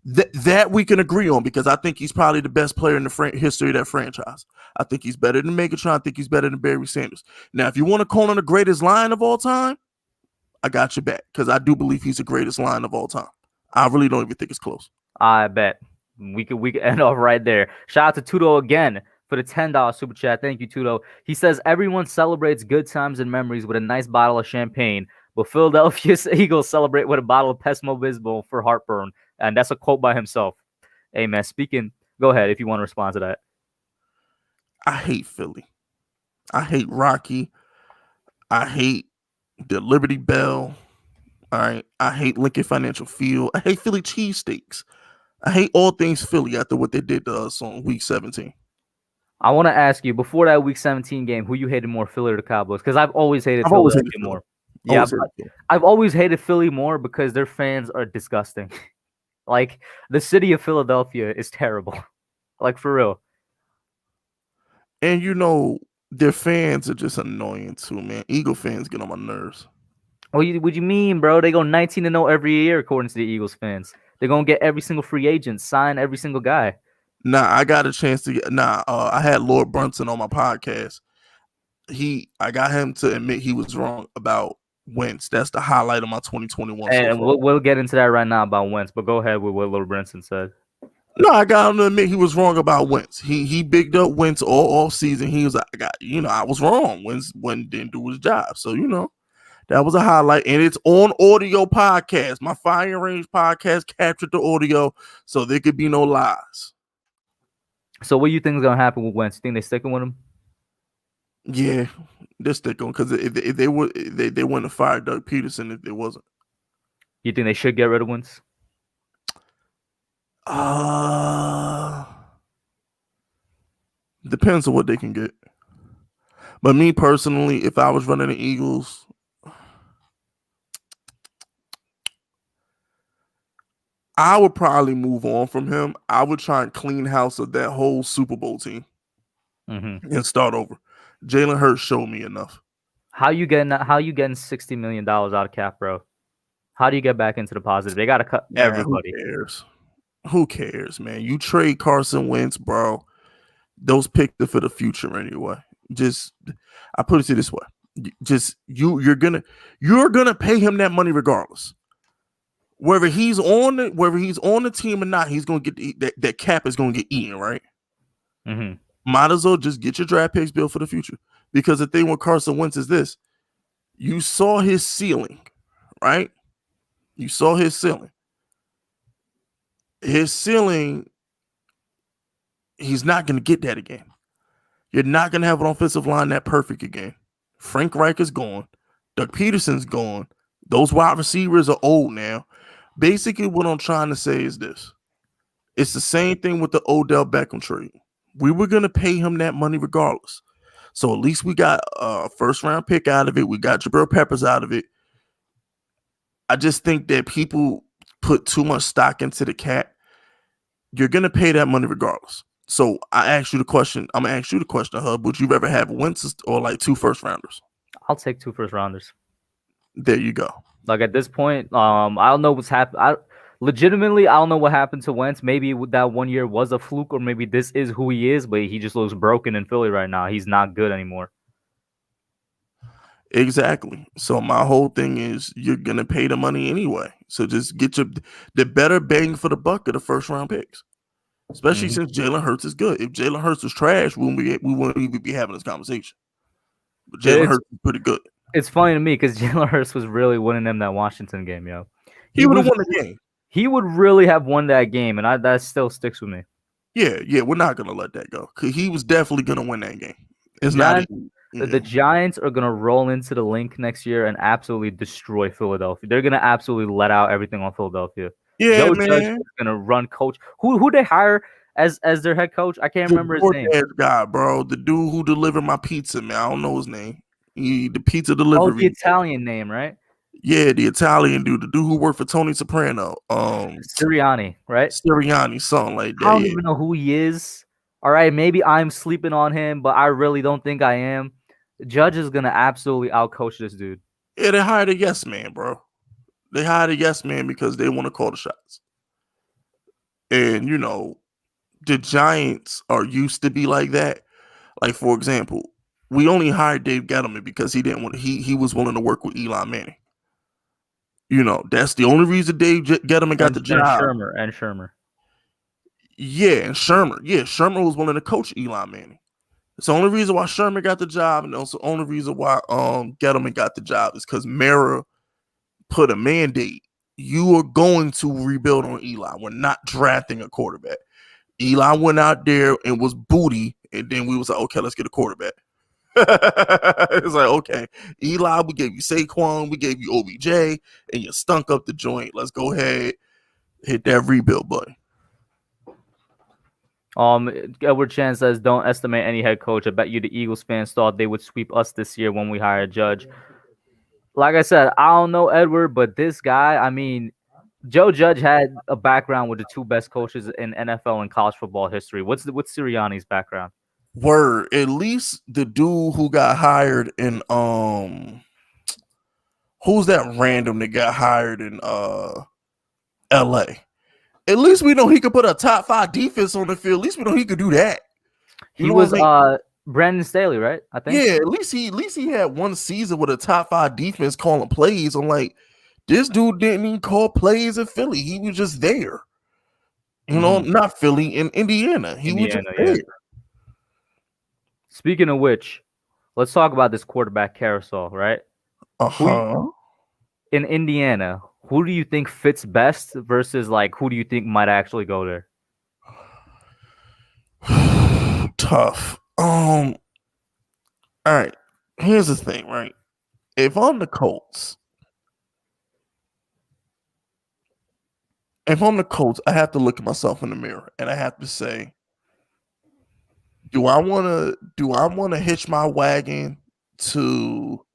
That we can agree on because I think he's probably the best player in the history of that franchise. I think he's better than Megatron. I think he's better than Barry Sanders. Now, if you want to call him the greatest line of all time, I got your back because I do believe he's the greatest line of all time. I really don't even think it's close. I bet we could end off right there. Shout out to Tudo again for the $10 super chat. Thank you, Tudo. He says everyone celebrates good times and memories with a nice bottle of champagne, but Philadelphia Eagles celebrate with a bottle of Pepsi-Bismol for heartburn. And that's a quote by himself. Hey, man, go ahead if you want to respond to that. I hate Philly. I hate Rocky. I hate the Liberty Bell. All right. I hate Lincoln Financial Field. I hate Philly cheesesteaks. I hate all things Philly after what they did to us on week 17. I want to ask you, before that week 17 game, who you hated more, Philly or the Cowboys? Because I've always hated Philadelphia more. Yeah, I've always hated Philly more because their fans are disgusting. Like, the city of Philadelphia is terrible. Like, for real. And, their fans are just annoying too, man. Eagle fans get on my nerves. What you mean, bro? They go 19-0 every year, according to the Eagles fans. They're going to get every single free agent, sign every single guy. Nah, I got a chance to get. I had Lord Brunson on my podcast. I got him to admit he was wrong about Wentz. That's the highlight of my 2021. And we'll get into that right now about Wentz, but go ahead with what Lord Brunson said. No, I got him to admit he was wrong about Wentz. He bigged up Wentz all off season. He was like, I was wrong. Wentz didn't do his job. So, that was a highlight. And it's on audio podcast. My Fire Range podcast captured the audio so there could be no lies. So what do you think is going to happen with Wentz? You think they sticking with him? Yeah, they're sticking because if they wouldn't have fired Doug Peterson if it wasn't. You think they should get rid of Wentz? Depends on what they can get. But me personally, if I was running the Eagles, I would probably move on from him. I would try and clean house of that whole Super Bowl team and start over. Jalen Hurts showed me enough. How you getting $60 million out of cap, bro? How do you get back into the positive? They got to cut everybody. Who cares, man? You trade Carson Wentz, bro. Those picks are for the future anyway. I put it to this way: you're gonna pay him that money regardless. Whether he's on the team or not, he's gonna get that cap is gonna get eaten, right? Mm-hmm. Might as well just get your draft picks built for the future. Because the thing with Carson Wentz is this: you saw his ceiling, right? You saw his ceiling. His ceiling, he's not going to get that again. You're not going to have an offensive line that perfect again. Frank Reich is gone. Doug Peterson's gone. Those wide receivers are old now. Basically, what I'm trying to say is this. It's the same thing with the Odell Beckham trade. We were going to pay him that money regardless. So at least we got a first-round pick out of it. We got Jabril Peppers out of it. I just think that people put too much stock into the cap. You're going to pay that money regardless. So I asked you the question. I'm going to ask you the question, Hub. Would you rather have Wentz or like 2 first-rounders? I'll take 2 first-rounders. There you go. Like at this point, I don't know what's happened. Legitimately, I don't know what happened to Wentz. Maybe that 1 year was a fluke, or maybe this is who he is, but he just looks broken in Philly right now. He's not good anymore. Exactly. So my whole thing is you're going to pay the money anyway. So just get the better bang for the buck of the first-round picks, especially since Jalen Hurts is good. If Jalen Hurts was trash, we wouldn't even be having this conversation. But Jalen Hurts is pretty good. It's funny to me because Jalen Hurts was really winning them that Washington game, yo. He would have won the game. He would really have won that game, and that still sticks with me. Yeah, we're not going to let that go because he was definitely going to win that game. The Giants are going to roll into the link next year and absolutely destroy Philadelphia. They're going to absolutely let out everything on Philadelphia. Yeah, Joe man. Judge is going to run coach. Who they hire as their head coach? I can't remember his name. Guy, bro. The dude who delivered my pizza, man. I don't know his name. The pizza delivery. Oh, the Italian name, right? Yeah, the Italian dude. The dude who worked for Tony Soprano. Sirianni, right? Sirianni, something like that. I don't even know who he is. All right, maybe I'm sleeping on him, but I really don't think I am. Judge is going to absolutely outcoach this dude. Yeah, they hired a yes man, bro. They hired a yes man because they want to call the shots. And, the Giants are used to be like that. Like, for example, we only hired Dave Gettleman because he was willing to work with Eli Manning. That's the only reason Dave Gettleman got the job. And Shermer. Yeah, and Shermer. Yeah, Shermer was willing to coach Eli Manning. It's the only reason why Shermer got the job, and also the only reason why Gettleman got the job is because Mara put a mandate. You are going to rebuild on Eli. We're not drafting a quarterback. Eli went out there and was booty, and then we was like, okay, let's get a quarterback. It's like, okay, Eli, we gave you Saquon, we gave you OBJ, and you stunk up the joint. Let's go ahead, hit that rebuild button. Edward Chan says, don't estimate any head coach. I bet you the Eagles fans thought they would sweep us this year when we hire a judge. Like I said, I don't know Edward, but this guy, I mean, Joe Judge had a background with the two best coaches in NFL and college football history. What's Sirianni's background? Word, at least the dude who got hired in who's that random that got hired in LA? At least we know he could put a top 5 defense on the field. At least we know he could do that. He was Brandon Staley, right? I think. Yeah, at least he had one season with a top 5 defense calling plays. I'm like, this dude didn't even call plays in Philly. He was just there. You know, not Philly, in Indiana. He was just there. Yeah. Speaking of which, let's talk about this quarterback carousel, right? In Indiana, who do you think fits best versus like who do you think might actually go there? Tough. All right. Here's the thing, right? If I'm the Colts, I have to look at myself in the mirror and I have to say, do I want to hitch my wagon to?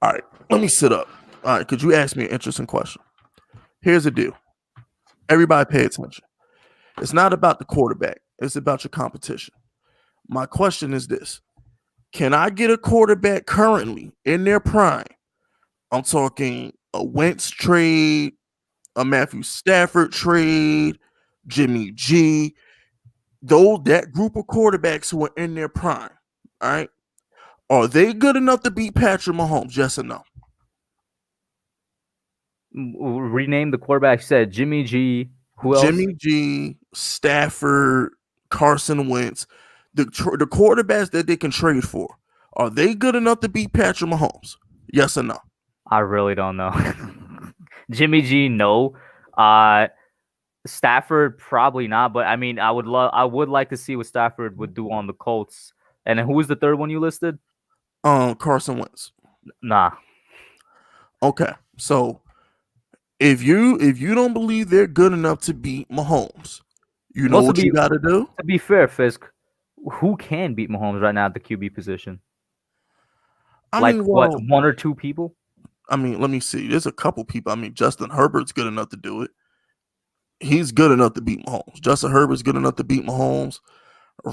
All right, let me sit up. All right, could you ask me an interesting question? Here's the deal. Everybody pay attention. It's not about the quarterback. It's about your competition. My question is this. Can I get a quarterback currently in their prime? I'm talking a Wentz trade, a Matthew Stafford trade, Jimmy G, that group of quarterbacks who are in their prime, all right? Are they good enough to beat Patrick Mahomes? Yes or no? Rename the quarterback. Said Jimmy G. Who else? Jimmy G, Stafford, Carson Wentz, the quarterbacks that they can trade for. Are they good enough to beat Patrick Mahomes? Yes or no? I really don't know. Jimmy G, no. Stafford, probably not. But I mean, I would like to see what Stafford would do on the Colts. And then who was the third one you listed? Carson Wentz. Nah. Okay, so if you don't believe they're good enough to beat Mahomes, you know what you got to do? To be fair, Fisk, who can beat Mahomes right now at the QB position? One or two people? I mean, let me see. There's a couple people. I mean, Justin Herbert's good enough to do it. He's good enough to beat Mahomes. Justin Herbert's good enough to beat Mahomes.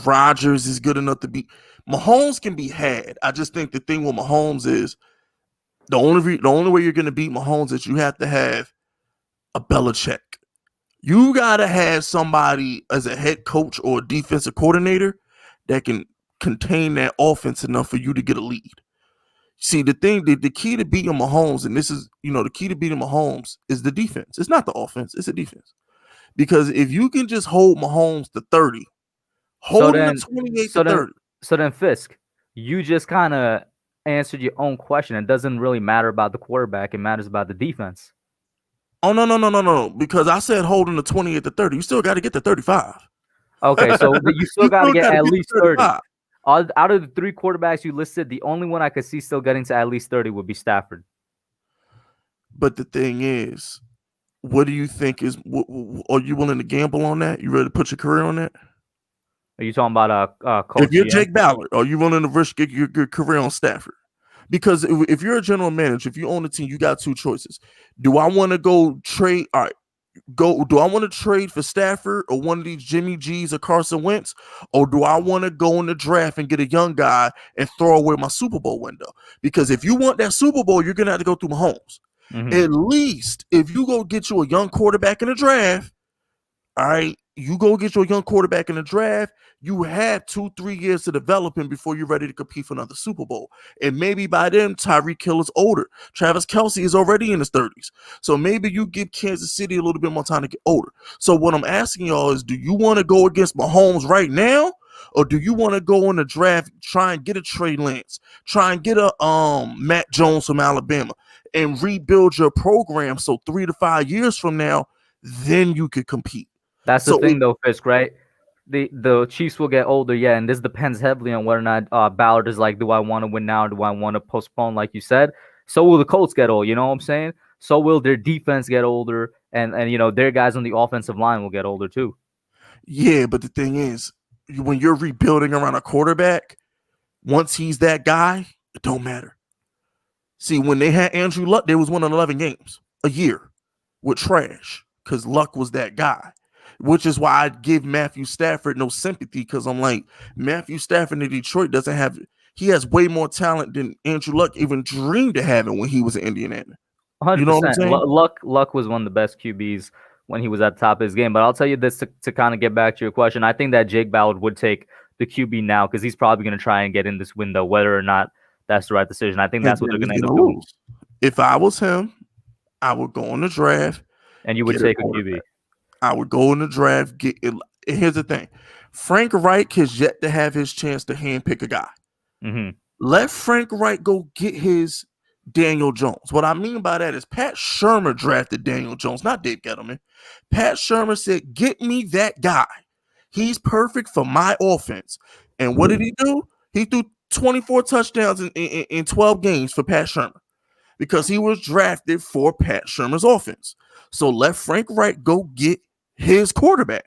Rodgers is good enough to beat Mahomes. Can be had. I just think the thing with Mahomes is the only way you're going to beat Mahomes is you have to have a Belichick. You got to have somebody as a head coach or a defensive coordinator that can contain that offense enough for you to get a lead. See, the key to beating Mahomes, and this is, the key to beating Mahomes is the defense. It's not the offense. It's the defense. Because if you can just hold Mahomes to 30, hold him to 28 to 30. So then, Fisk, you just kind of answered your own question. It doesn't really matter about the quarterback. It matters about the defense. Oh, no. Because I said hold him to 28 to 30. You still got to get to 35. Okay, so you still got to get at least 30. Out of the 3 quarterbacks you listed, the only one I could see still getting to at least 30 would be Stafford. But the thing is, what do you think is? Are you willing to gamble on that? You ready to put your career on that? Are you talking about Coach? If you're Jake Ballard, are you willing to risk your career on Stafford? Because if you're a general manager, if you own a team, you got 2 choices. Do I want to go trade? All right. Do I want to trade for Stafford or one of these Jimmy G's or Carson Wentz? Or do I want to go in the draft and get a young guy and throw away my Super Bowl window? Because if you want that Super Bowl, you're going to have to go through Mahomes. Mm-hmm. At least if you go get you a young quarterback in the draft, All right, you go get your young quarterback in the draft. You have 2-3 years to develop him before you're ready to compete for another Super Bowl. And maybe by then, Tyreek Hill is older. Travis Kelce is already in his 30s. So maybe you give Kansas City a little bit more time to get older. So what I'm asking y'all is, do you want to go against Mahomes right now? Or do you want to go in the draft, try and get a Trey Lance, try and get a Matt Jones from Alabama, and rebuild your program so 3 to 5 years from now, then you could compete? That's the thing, though, Fisk, right? The Chiefs will get older, yeah, and this depends heavily on whether or not Ballard is like, do I want to win now or do I want to postpone, like you said? So will the Colts get old, you know what I'm saying? So will their defense get older, and their guys on the offensive line will get older too. Yeah, but the thing is, when you're rebuilding around a quarterback, once he's that guy, it don't matter. See, when they had Andrew Luck, they was winning 11 games a year with trash because Luck was that guy, which is why I give Matthew Stafford no sympathy, because I'm like, Matthew Stafford in Detroit he has way more talent than Andrew Luck even dreamed of having when he was in Indiana. 100%. You know what I'm saying? Luck was one of the best QBs when he was at the top of his game. But I'll tell you this to kind of get back to your question. I think that Jake Ballard would take the QB now because he's probably going to try and get in this window, whether or not that's the right decision. I think that's what they're going to end up doing. If I was him, I would go in the draft. And you would take a QB. I would go in the draft. Here's the thing. Frank Reich has yet to have his chance to handpick a guy. Mm-hmm. Let Frank Reich go get his Daniel Jones. What I mean by that is Pat Shurmur drafted Daniel Jones, not Dave Gettleman. Pat Shurmur said, get me that guy. He's perfect for my offense. And what did he do? He threw 24 touchdowns in 12 games for Pat Shurmur because he was drafted for Pat Shurmur's offense. So let Frank Reich go get his quarterback.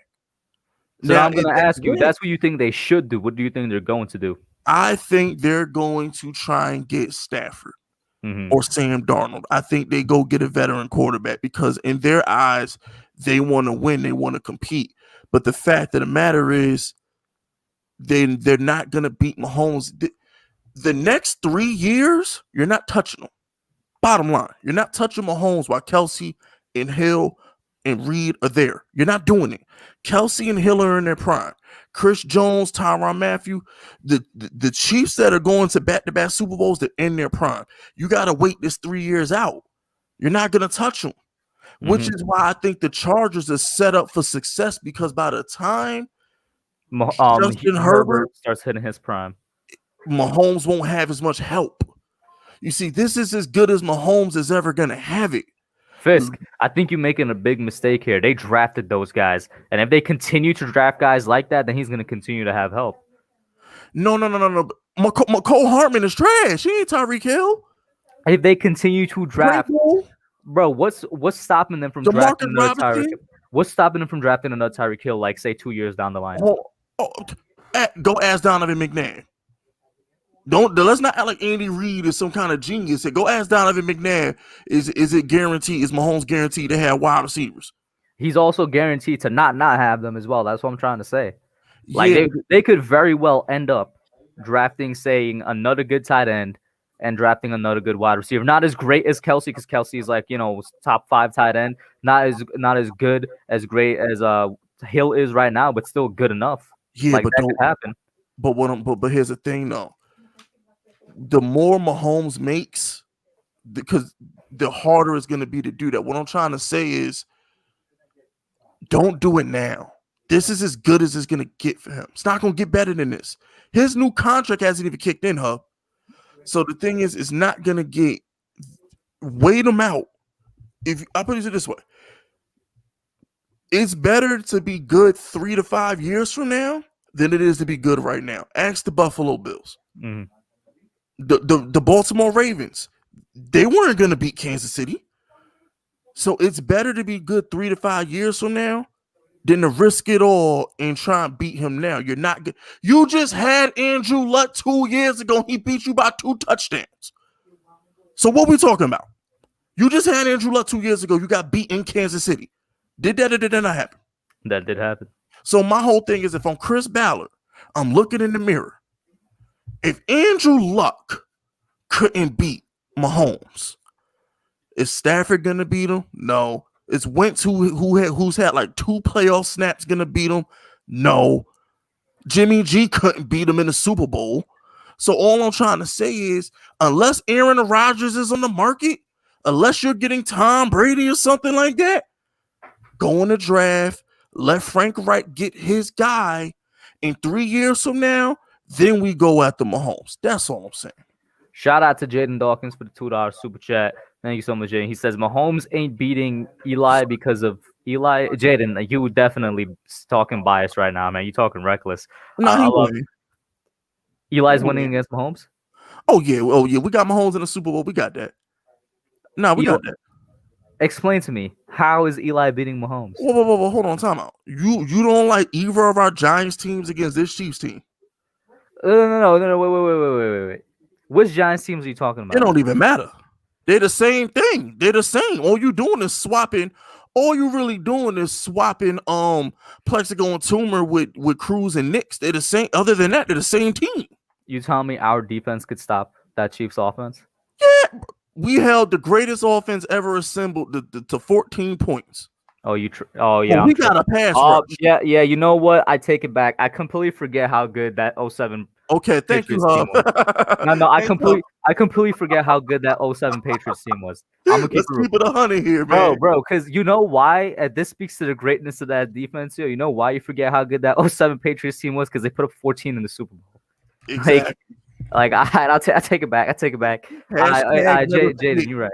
So now I'm going to ask you, that's what you think they should do. What do you think they're going to do? I think they're going to try and get Stafford or Sam Darnold. I think they go get a veteran quarterback because in their eyes, they want to win. They want to compete. But the fact of the matter is they're not going to beat Mahomes. The next 3 years, you're not touching them. Bottom line, you're not touching Mahomes while Kelce and Hill and Reed are there. You're not doing it. Kelce and Hill are in their prime. Chris Jones, Tyrann Mathieu, the Chiefs that are going to back-to-back Super Bowls, they're in their prime. You got to wait this 3 years out. You're not going to touch them, which is why I think the Chargers are set up for success because by the time Justin Herbert starts hitting his prime, Mahomes won't have as much help. You see, this is as good as Mahomes is ever going to have it. Fisk, I think you're making a big mistake here. They drafted those guys. And if they continue to draft guys like that, then he's going to continue to have help. No. McCole Hartman is trash. He ain't Tyreek Hill. If they continue to draft, bro, what's stopping them from drafting another Tyreek? What's stopping them from drafting another Tyreek Hill, like, say, 2 years down the line? Go ask Donovan McNabb. Let's not act like Andy Reid is some kind of genius. Go ask Donovan McNabb. Is it guaranteed? Is Mahomes guaranteed to have wide receivers? He's also guaranteed to not have them as well. That's what I'm trying to say. Like they could very well end up drafting, saying another good tight end and drafting another good wide receiver. Not as great as Kelce, because Kelce is like top 5 tight end. Not as good as great as Hill is right now, but still good enough. Yeah, like, but that could happen. But here's the thing though. The more Mahomes makes, because the harder it's going to be to do that. What I'm trying to say is, don't do it now. This is as good as it's going to get for him. It's not going to get better than this. His new contract hasn't even kicked in, Hub. So the thing is, it's not going to get. Wait him out. I put it this way, it's better to be good 3 to 5 years from now than it is to be good right now. Ask the Buffalo Bills. Mm-hmm. The Baltimore Ravens, they weren't going to beat Kansas City. So it's better to be good 3 to 5 years from now than to risk it all and try and beat him now. You're not good. You just had Andrew Luck 2 years ago. He beat you by 2 touchdowns. So what we talking about? You just had Andrew Luck 2 years ago. You got beat in Kansas City. Did that or did that not happen? That did happen. So my whole thing is, if I'm Chris Ballard, I'm looking in the mirror. If Andrew Luck couldn't beat Mahomes, is Stafford going to beat him? No. Is Wentz who's had like 2 playoff snaps gonna beat him? No. Jimmy G couldn't beat him in the Super Bowl. So all I'm trying to say is, unless Aaron Rodgers is on the market, unless you're getting Tom Brady or something like that, go in the draft, let Frank Reich get his guy. In 3 years from now, then we go at the Mahomes. That's all I'm saying. Shout out to Jaden Dawkins for the $2 super chat. Thank you so much, Jaden. He says Mahomes ain't beating Eli because of Eli. Jaden, you definitely talking bias right now, man. You talking reckless. No, Eli's winning against Mahomes. Oh yeah. We got Mahomes in the Super Bowl. We got that. No, we got that. Explain to me, how is Eli beating Mahomes? Whoa, hold on, time out. You don't like either of our Giants teams against this Chiefs team? No, wait. Which Giants teams are you talking about? It don't even matter. They're the same thing. They're the same. All you doing is swapping. All you really doing is swapping Plexico and Tumor with Cruz and Knicks. They're the same. Other than that, they're the same team. You tell me our defense could stop that Chiefs offense? Yeah. We held the greatest offense ever assembled to 14 points. We got a pass rush. Yeah. You know what? I take it back. I completely forget how good that 07. Okay, thank you, Hub. No, I completely forget how good that 07 Patriots team was. I'm gonna keep it 100 here, man. Bro, because you know why? This speaks to the greatness of that defense. You know why you forget how good that 07 Patriots team was? Because they put up 14 in the Super Bowl. Exactly. I take it back. Jaden, you're right.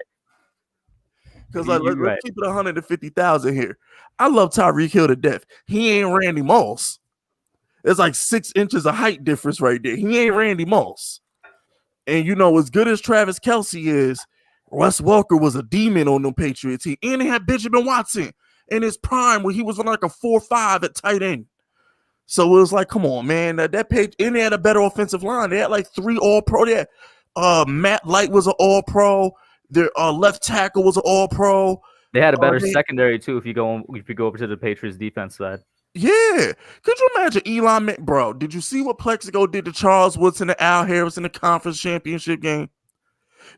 Because let's keep it 150,000 here. I love Tyreek Hill to death. He ain't Randy Moss. There's like 6 inches of height difference right there. He ain't Randy Moss. And you know, as good as Travis Kelce is, Wes Welker was a demon on the Patriots team. And they had Benjamin Watson in his prime where he was like a 4-5 at tight end. So it was like, come on, man. That page, and they had a better offensive line. They had like 3 All-Pro. They had, Matt Light was an All-Pro. Their left tackle was an All-Pro. They had a better secondary too. If you go over to the Patriots defense side. Yeah. Could you imagine Eli Manning? Bro, did you see what Plexico did to Charles Woodson and Al Harris in the conference championship game?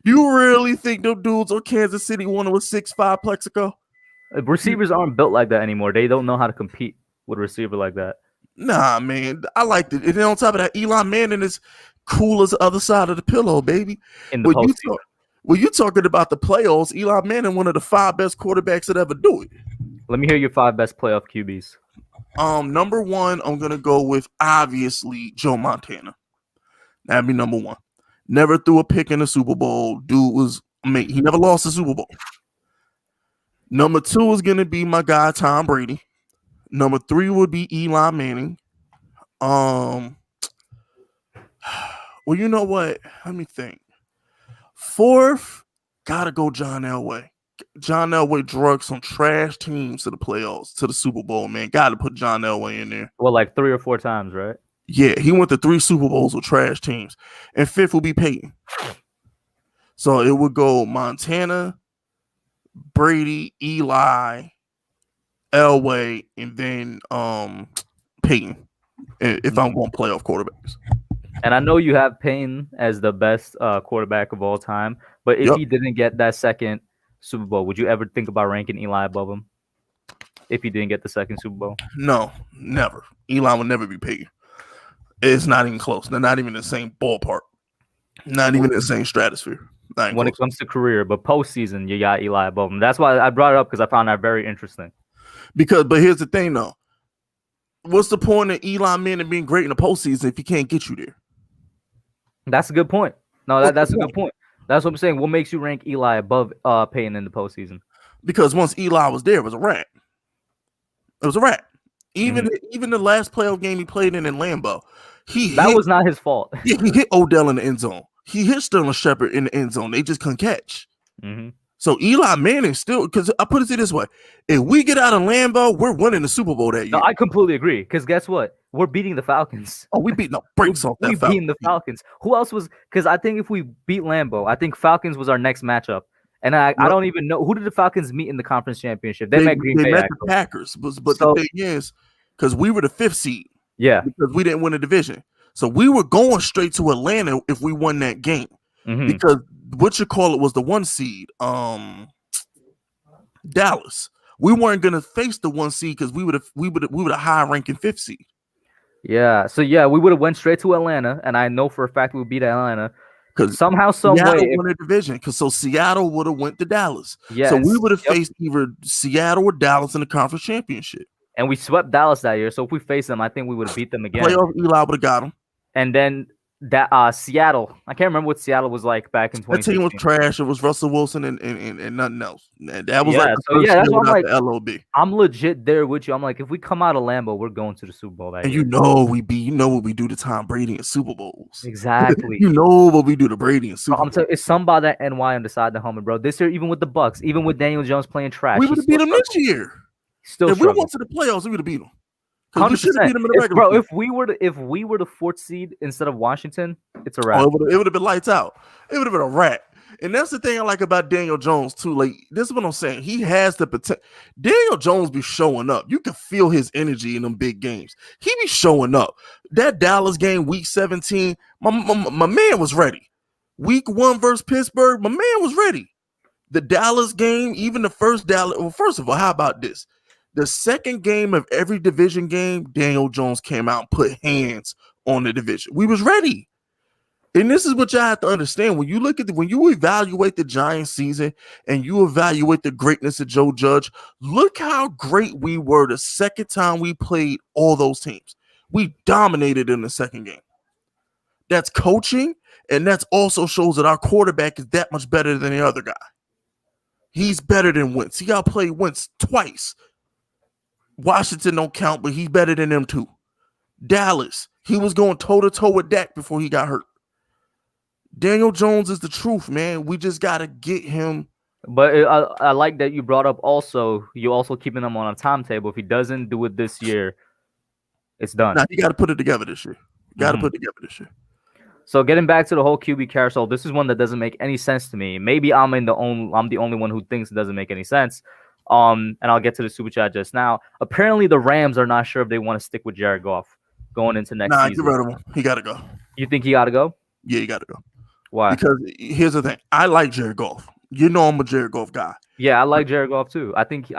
You really think them dudes on Kansas City won with 6'5" Plexico? Receivers aren't built like that anymore. They don't know how to compete with a receiver like that. Nah, man. I liked it. And then on top of that, Eli Manning is cool as the other side of the pillow, baby. In the postseason. When you talking about the playoffs, Eli Manning, one of the 5 best quarterbacks that ever do it. Let me hear your 5 best playoff QBs. Number 1, I'm gonna go with obviously Joe Montana. That'd be number 1. Never threw a pick in the Super Bowl. Dude was amazing. He never lost the Super Bowl. Number 2 is gonna be my guy Tom Brady. Number 3 would be Eli Manning. Well, you know what? Let me think. 4th, gotta go John Elway. John Elway drug some trash teams to the playoffs, to the Super Bowl, man. Gotta put John Elway in there. Well, like 3 or 4 times, right? Yeah, he went to 3 Super Bowls with trash teams. And 5th would be Peyton. So it would go Montana, Brady, Eli, Elway, and then Peyton, if I'm going playoff quarterbacks. And I know you have Peyton as the best quarterback of all time, but if he didn't get that second Super Bowl, would you ever think about ranking Eli above him? If he didn't get the second Super Bowl? No, never. Eli will never be Peyton. It's not even close. They're not even in the same ballpark. Not even in the same stratosphere. When it comes to career, but postseason, you got Eli above him. That's why I brought it up, because I found that very interesting. But here's the thing, though. What's the point of Eli Manning being great in the postseason if he can't get you there? That's a good point. No, that's a good point. That's what I'm saying. What makes you rank Eli above Peyton in the postseason? Because once Eli was there, it was a wrap. It was a wrap. Even the last playoff game he played in Lambeau, that was not his fault. He hit Odell in the end zone. He hit Sterling Shepard in the end zone. They just couldn't catch. Mm-hmm. So Eli Manning still, because I put it this way: if we get out of Lambeau, we're winning the Super Bowl that year. No, I completely agree. Because guess what? We're beating the Falcons. Oh, we beat the brakes off that. We beating the Falcons. Who else was? Because I think if we beat Lambeau, I think Falcons was our next matchup. And I don't even know, who did the Falcons meet in the conference championship? They met Green Bay. They met the Packers, but the thing is, because we were the 5th seed. Yeah, because we didn't win the division, so we were going straight to Atlanta if we won that game. Mm-hmm. Because what you call it was the 1 seed. Dallas. We weren't gonna face the 1 seed because we would a high ranking 5th seed. Yeah. So yeah, we would have went straight to Atlanta, and I know for a fact we would beat Atlanta. Because somehow, some way, won a division. Because Seattle would have went to Dallas. Yes. So we would have faced either Seattle or Dallas in the conference championship. And we swept Dallas that year. So if we faced them, I think we would have beat them again. Playoff Eli would have got them. And then that Seattle, I can't remember what Seattle was like back in 2016. That team was trash. It was Russell Wilson and nothing else. That was like the first year without like, the LOB. I'm legit there with you. I'm like, if we come out of Lambeau, we're going to the Super Bowl that year. You know what we do to Tom Brady in Super Bowls. Exactly. You know what we do to Brady in Super Bowls. It's somebody that NY on the side of the helmet, bro. This year, even with the Bucks, even with Daniel Jones playing trash, we would have beat him this year. Still, if we went to the playoffs, we would have beat him. 100%. Bro, if we were the 4th seed instead of Washington, it's a wrap. It would have been lights out. It would have been a wrap. And that's the thing I like about Daniel Jones too. Like, this is what I'm saying. He has the potential. Daniel Jones be showing up. You can feel his energy in them big games. He be showing up. That Dallas game, week 17, my man was ready. Week 1 versus Pittsburgh, my man was ready. The Dallas game, even the first Dallas. Well, first of all, how about this? The second game of every division game, Daniel Jones came out and put hands on the division. We was ready. And this is what y'all have to understand. When you look at when you evaluate the Giants season and you evaluate the greatness of Joe Judge, look how great we were the second time we played all those teams. We dominated in the second game. That's coaching, and that's also shows that our quarterback is that much better than the other guy. He's better than Wentz. He outplayed Wentz twice. Washington don't count, but he's better than them too. Dallas, he was going toe-to-toe with Dak before he got hurt. Daniel Jones is the truth, man. We just got to get him. But I like that you brought up also, you also keeping him on a timetable. If he doesn't do it this year, it's done. Nah, you got to put it together this year. So getting back to the whole QB carousel, this is one that doesn't make any sense to me. Maybe I'm the only one who thinks it doesn't make any sense. And I'll get to the super chat just now. Apparently, the Rams are not sure if they want to stick with Jared Goff going into next season. Get rid of him. He got to go. You think he got to go? Yeah, he got to go. Why? Because here's the thing. I like Jared Goff. You know I'm a Jared Goff guy. Yeah, I like Jared Goff too. I think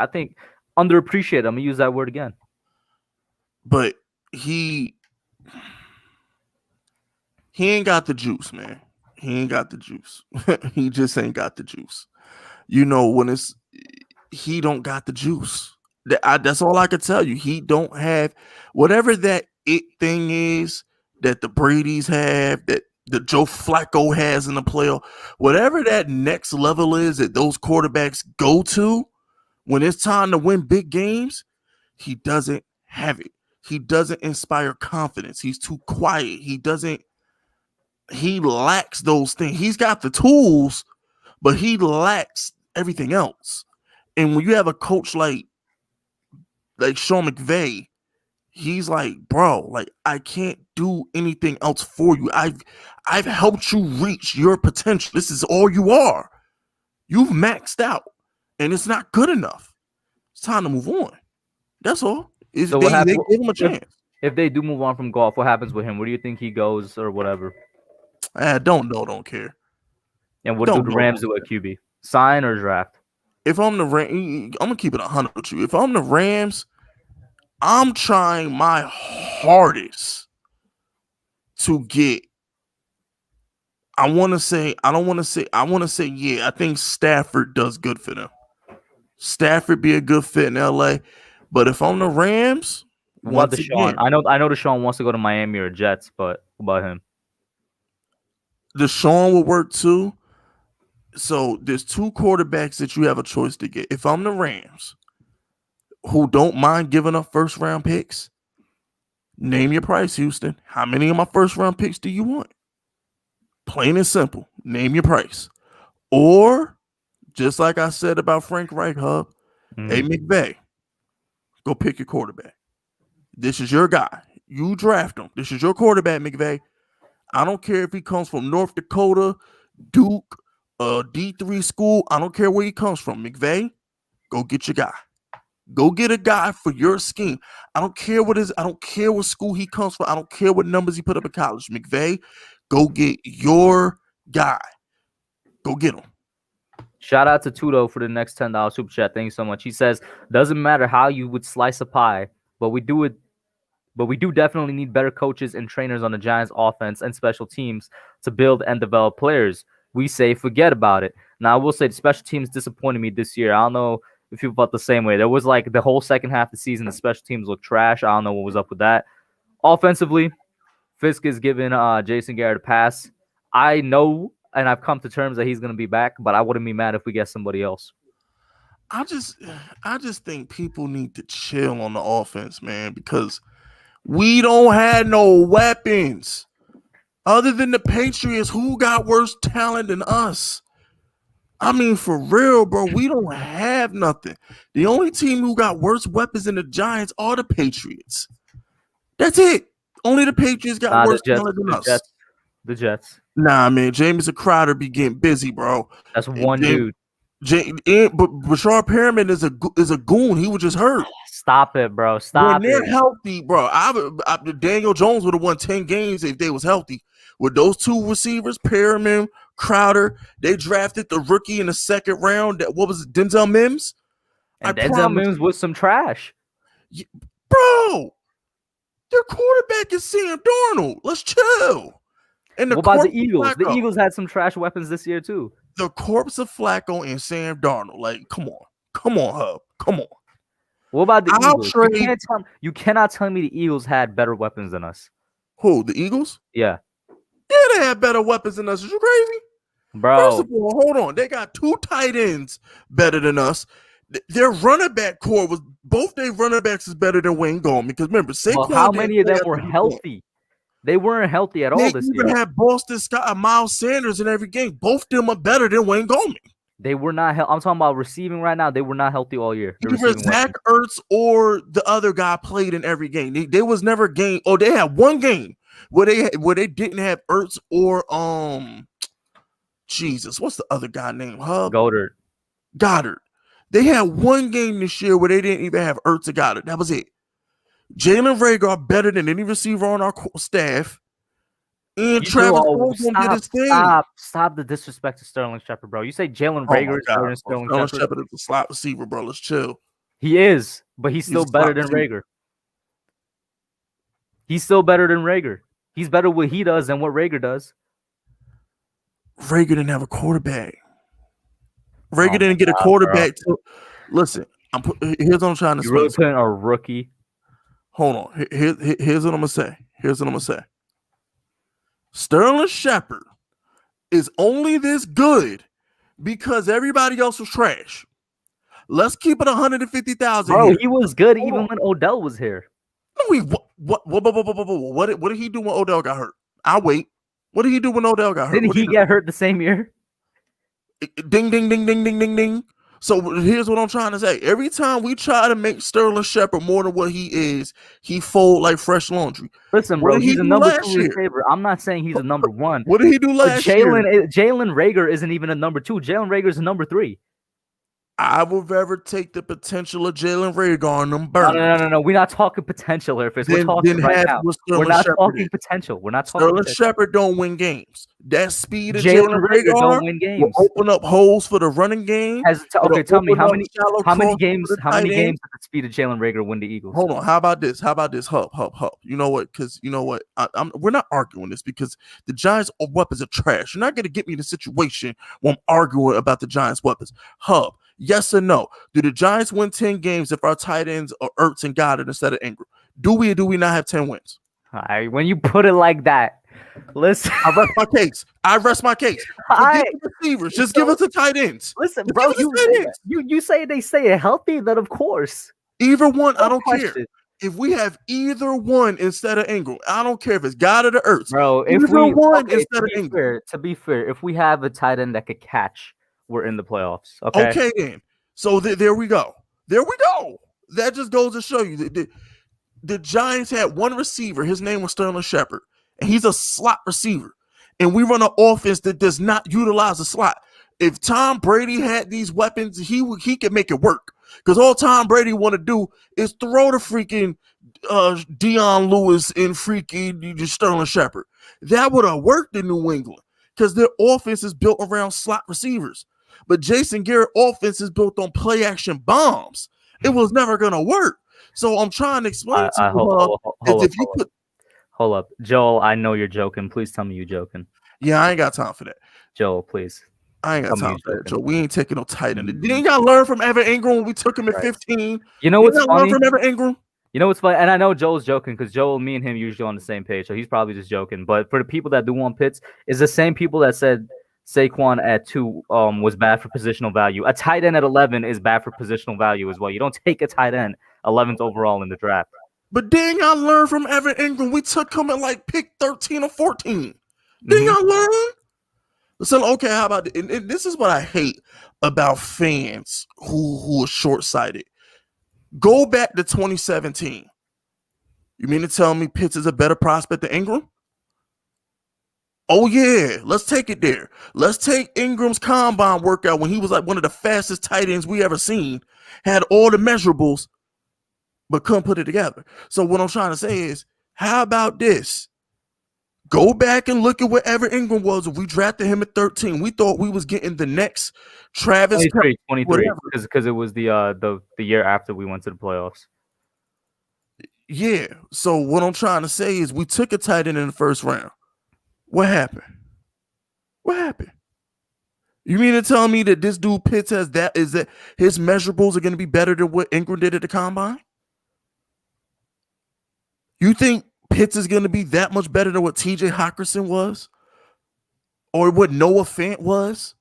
underappreciated. I'm gonna use that word again. But he ain't got the juice, man. He ain't got the juice. He just ain't got the juice. You know, he don't got the juice. That's all I can tell you. He don't have whatever that it thing is that the Bradys have, that the Joe Flacco has in the playoff, whatever that next level is that those quarterbacks go to when it's time to win big games, he doesn't have it. He doesn't inspire confidence. He's too quiet. He lacks those things. He's got the tools, but he lacks everything else. And when you have a coach like Sean McVay, he's like, bro, like, I can't do anything else for you. I've helped you reach your potential. This is all you are. You've maxed out, and it's not good enough. It's time to move on. That's all. So they give him a chance. If they do move on from Goff, what happens with him? Where do you think he goes or whatever? I don't know. Don't care. And what do the Rams do at QB? Sign or draft? If I'm the Rams, I'm going to keep it 100 with you. If I'm the Rams, I'm trying my hardest to get. I want to say, yeah, I think Stafford does good for them. Stafford be a good fit in LA. But if I'm the Rams, what about Deshaun? I know Deshaun wants to go to Miami or Jets, but what about him? Deshaun will work too. So there's two quarterbacks that you have a choice to get. If I'm the Rams, who don't mind giving up first round picks, name your price, Houston. How many of my first round picks do you want? Plain and simple. Name your price. Or, just like I said about Frank Reich, hey, McVay, go pick your quarterback. This is your guy. You draft him. This is your quarterback, McVay. I don't care if he comes from North Dakota, Duke, D3 school. I don't care where he comes from. McVay, go get your guy. Go get a guy for your scheme. I don't care what school he comes from. I don't care what numbers he put up in college. McVay, go get your guy. Go get him. Shout out to Tudo for the next $10 super chat. Thank you so much. He says, doesn't matter how you would slice a pie, but we do definitely need better coaches and trainers on the Giants offense and special teams to build and develop players. We say forget about it. Now, I will say the special teams disappointed me this year. I don't know if you felt the same way. There was like the whole second half of the season, the special teams looked trash. I don't know what was up with that. Offensively, Fisk is giving Jason Garrett a pass. I know, and I've come to terms that he's going to be back, but I wouldn't be mad if we get somebody else. I just think people need to chill on the offense, man, because we don't have no weapons. Other than the Patriots, who got worse talent than us? I mean, for real, bro, we don't have nothing. The only team who got worse weapons than the Giants are the Patriots. That's it. Only the Patriots got worse talent than us. The Jets. Nah, man, Jamison Crowder be getting busy, bro. That's one dude. But Rashard Perriman is a goon. He was just hurt. Stop it, bro. Stop when they're healthy, bro. Daniel Jones would have won 10 games if they was healthy. With those two receivers, Perriman, Crowder, they drafted the rookie in the second round. What was it, Denzel Mims? And Denzel Mims was some trash. Bro, their quarterback is Sam Darnold. Let's chill. And what about the Eagles? The Eagles had some trash weapons this year, too. The corpse of Flacco and Sam Darnold. Like, come on. Come on, Hub. Come on. What about the Eagles? You cannot tell me the Eagles had better weapons than us. Who? The Eagles? Yeah. Yeah, they had better weapons than us. Is you crazy? Bro. First of all, hold on. They got 2 tight ends better than us. Their running back core was both their running backs is better than Wayne Gallman. Because remember, Saquon. Well, how many of them were healthy? They weren't healthy at all this year. They even had Boston Scott, Miles Sanders in every game. Both of them are better than Wayne Gallman. They were not. I'm talking about receiving right now. They were not healthy all year. Either Zach Ertz or the other guy played in every game. They was never game. Oh, they had one game where they didn't have Ertz or Jesus. What's the other guy named? Goddard. They had one game this year where they didn't even have Ertz or Goddard. That was it. Jalen Reagor better than any receiver on our staff. And Travis Fulgham did his thing. Stop the disrespect to Sterling Shepard, bro. You say Jalen Reagor is better than Sterling Shepard? Sterling Shepard is a slot receiver, bro. Let's chill. He is, but he's still better than Reagor. He's still better than Reagor. He's better what he does than what Reagor does. Reagor didn't have a quarterback. Reagor didn't get a quarterback. Listen, here's what I'm trying to say. You're really putting a rookie. Hold on. Here's what I'm gonna say. Sterling Shepard is only this good because everybody else was trash. Let's keep it 150,000. Bro, he was good even when Odell was here. No, what did he do when Odell got hurt? I'll wait. What did he do when Odell got hurt? Didn't he get hurt the same year? Ding, ding, ding, ding, ding, ding, ding. So here's what I'm trying to say. Every time we try to make Sterling Shepard more than what he is, he fold like fresh laundry. Listen, bro, he's a number 2 receiver. I'm not saying he's a number 1. What did he do last year? Jalen Reagor isn't even a number 2. Jalen Reagor is a number 3. I would rather take the potential of Jalen Reagor on them birds. No. We're not talking potential here, Fisk. We're talking right now. We're not talking potential. We're not talking Sterling Shepard don't win games. That speed of Jalen Reagor don't win games. Will open up holes for the running game. Okay, tell me how many games did the speed of Jalen Reagor win the Eagles? Hold on. How about this? Hup. You know what? Because you know what? We're not arguing this because the Giants' weapons are trash. You're not going to get me in a situation where I'm arguing about the Giants' weapons. Hub. Yes or no? Do the Giants win 10 games if our tight ends are Ertz and Goddard instead of Ingram? Do we or do we not have 10 wins? All right, when you put it like that, listen. I rest my case. Forget the receivers. Just give us the tight ends. Listen, bro, you say they stay healthy, then of course. Either one, I don't care. If we have either one instead of Ingram, I don't care if it's Goddard or Ertz. Bro, to be fair, if we have a tight end that could catch, we're in the playoffs. Okay, then. So there we go. That just goes to show you the Giants had one receiver. His name was Sterling Shepard, and he's a slot receiver. And we run an offense that does not utilize the slot. If Tom Brady had these weapons, he could make it work. Because all Tom Brady want to do is throw the freaking Deion Lewis and freaking Sterling Shepard. That would have worked in New England because their offense is built around slot receivers. But Jason Garrett offense is built on play action bombs. It was never gonna work. So I'm trying to explain to you. Hold up, Joel. I know you're joking. Please tell me you're joking. Yeah, I ain't got time for that. Joel, please. I ain't got time for that, Joe. We ain't taking no tight end. You ain't got to learn from Evan Ingram when we took him at 15. You know what's funny? Learn from Evan Ingram. You know what's funny? And I know Joel's joking because Joel, me and him usually on the same page, so he's probably just joking. But for the people that do want Pitts, it's the same people that said Saquon at 2 was bad for positional value. A tight end at 11 is bad for positional value as well. You don't take a tight end 11th overall in the draft. But dang, I learned from Evan Ingram. We took him at like pick 13 or 14. Dang, I learned. So okay, how about this? And this is what I hate about fans who are short-sighted. Go back to 2017. You mean to tell me Pitts is a better prospect than Ingram? Oh yeah, let's take it there. Let's take Ingram's combine workout when he was like one of the fastest tight ends we ever seen, had all the measurables, but couldn't put it together. So what I'm trying to say is, how about this? Go back and look at what Evan Ingram was. If we drafted him at 13, we thought we was getting the next Travis 23, because it was the year after we went to the playoffs. Yeah. So what I'm trying to say is we took a tight end in the first round. What happened? What happened? You mean to tell me that this dude Pitts has that his measurables are going to be better than what Ingram did at the combine? You think Pitts is going to be that much better than what TJ Hockenson was, or what Noah Fant was?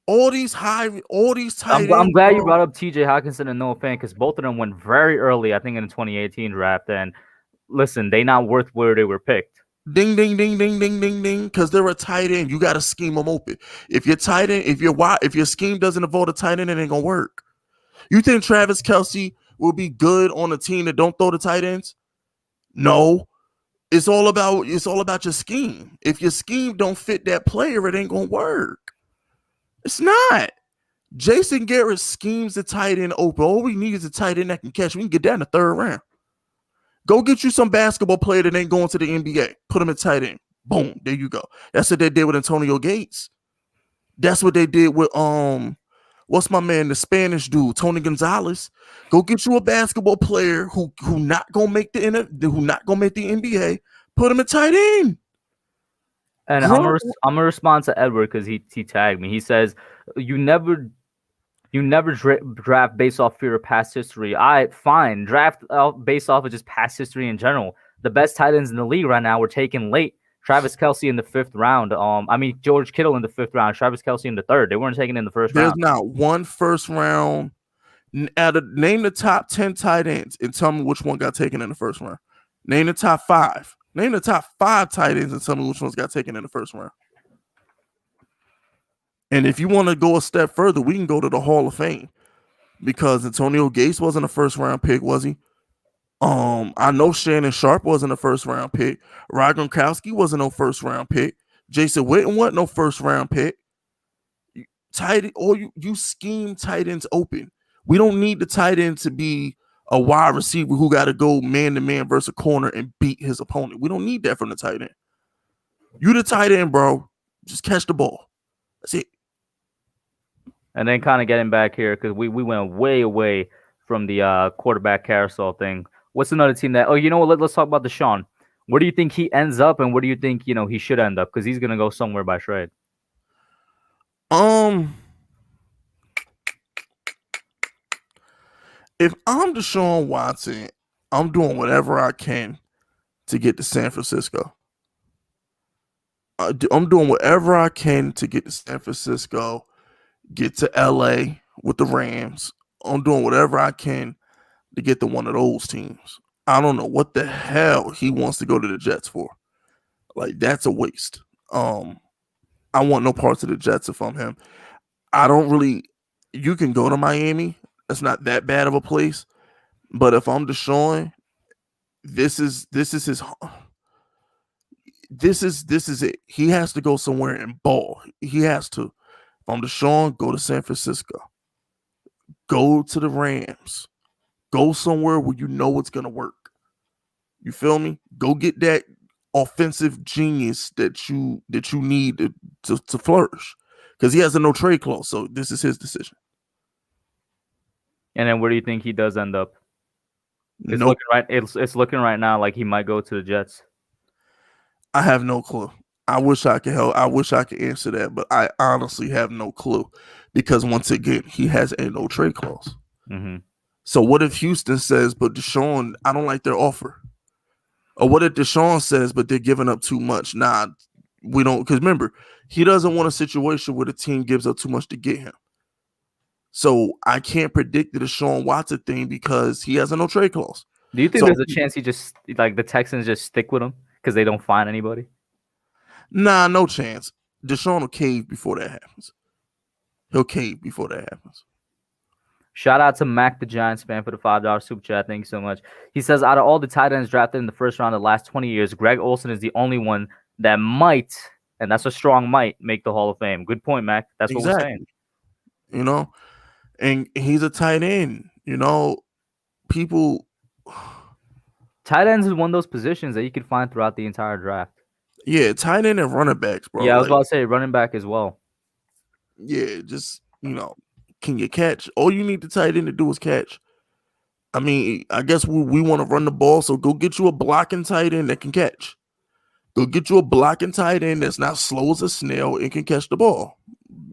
All these tight ends. I'm glad you brought up TJ Hockenson and Noah Fant because both of them went very early, I think, in the 2018 draft. And listen, they not worth where they were picked. Ding, ding, ding, ding, ding, ding, ding. Because they're a tight end, you got to scheme them open. If your tight end, if your scheme doesn't involve a tight end, it ain't gonna work. You think Travis Kelce will be good on a team that don't throw the tight ends? No. It's all about your scheme. If your scheme don't fit that player, it ain't gonna work. It's not. Jason Garrett schemes the tight end open. All we need is a tight end that can catch. We can get that in the third round. Go get you some basketball player that ain't going to the NBA. Put him at tight end. Boom. There you go. That's what they did with Antonio Gates. That's what they did with what's my man, the Spanish dude, Tony Gonzalez. Go get you a basketball player who not gonna make the NBA. Put him at tight end. And I'm gonna respond to Edward because he tagged me. He says you never draft based off fear of past history. Fine. Draft based off of just past history in general. The best tight ends in the league right now were taken late. Travis Kelce in the 5th round. George Kittle in the 5th round. Travis Kelce in the 3rd. They weren't taken in the first round. There's not one first round. Name the top 10 tight ends and tell me which one got taken in the first round. Name the top 5. Name the top 5 tight ends and tell me which ones got taken in the first round. And if you want to go a step further, we can go to the Hall of Fame because Antonio Gates wasn't a first round pick, was he? I know Shannon Sharp wasn't a first round pick. Rob Gronkowski wasn't no first round pick. Jason Witten wasn't no first round pick. You scheme tight ends open. We don't need the tight end to be a wide receiver who got to go man to man versus a corner and beat his opponent. We don't need that from the tight end. You the tight end, bro. Just catch the ball. That's it. And then kind of getting back here because we went way away from the quarterback carousel thing. What's another team that? Oh, you know what? Let's talk about Deshaun. Where do you think he ends up, and where do you think he should end up? Because he's gonna go somewhere by trade. If I'm Deshaun Watson, I'm doing whatever I can to get to San Francisco. I'm doing whatever I can to get to San Francisco, get to LA with the Rams. I'm doing whatever I can to get to one of those teams. I don't know what the hell he wants to go to the Jets for. Like, that's a waste. I want no parts of the Jets if I'm him. You can go to Miami. That's not that bad of a place. But if I'm Deshaun, this is it. He has to go somewhere and ball. He has to. If I'm Deshaun, go to San Francisco. Go to the Rams. Go somewhere where you know it's gonna work. You feel me? Go get that offensive genius that you need to flourish. because he has a no trade clause. So this is his decision. And then where do you think he does end up? Nope. It's looking right now like he might go to the Jets. I have no clue. I wish I could help. I wish I could answer that, but I honestly have no clue because once again, he has a no trade clause. Mm-hmm. So what if Houston says, but Deshaun, I don't like their offer? Or what if Deshaun says, but they're giving up too much? Nah, we don't. Because remember, he doesn't want a situation where the team gives up too much to get him. So I can't predict the Deshaun Watson thing because he has a no trade clause. Do you think there's a chance he just like the Texans just stick with him because they don't find anybody? Nah, no chance. Deshaun will cave before that happens. He'll cave before that happens. Shout out to Mac the Giants fan for the $5 super chat. Thank you so much. He says, out of all the tight ends drafted in the first round of the last 20 years, Greg Olsen is the only one that might, and that's a strong might, make the Hall of Fame. Good point, Mac. That's what we're saying. You know, and he's a tight end. You know, people. Tight ends is one of those positions that you can find throughout the entire draft. Yeah, tight end and running backs, bro. Yeah, I was about to say running back as well. Yeah, just, you know, can you catch? All you need the tight end to do is catch. I mean, I guess we want to run the ball, so go get you a blocking tight end that can catch. Go get you a blocking tight end that's not slow as a snail and can catch the ball.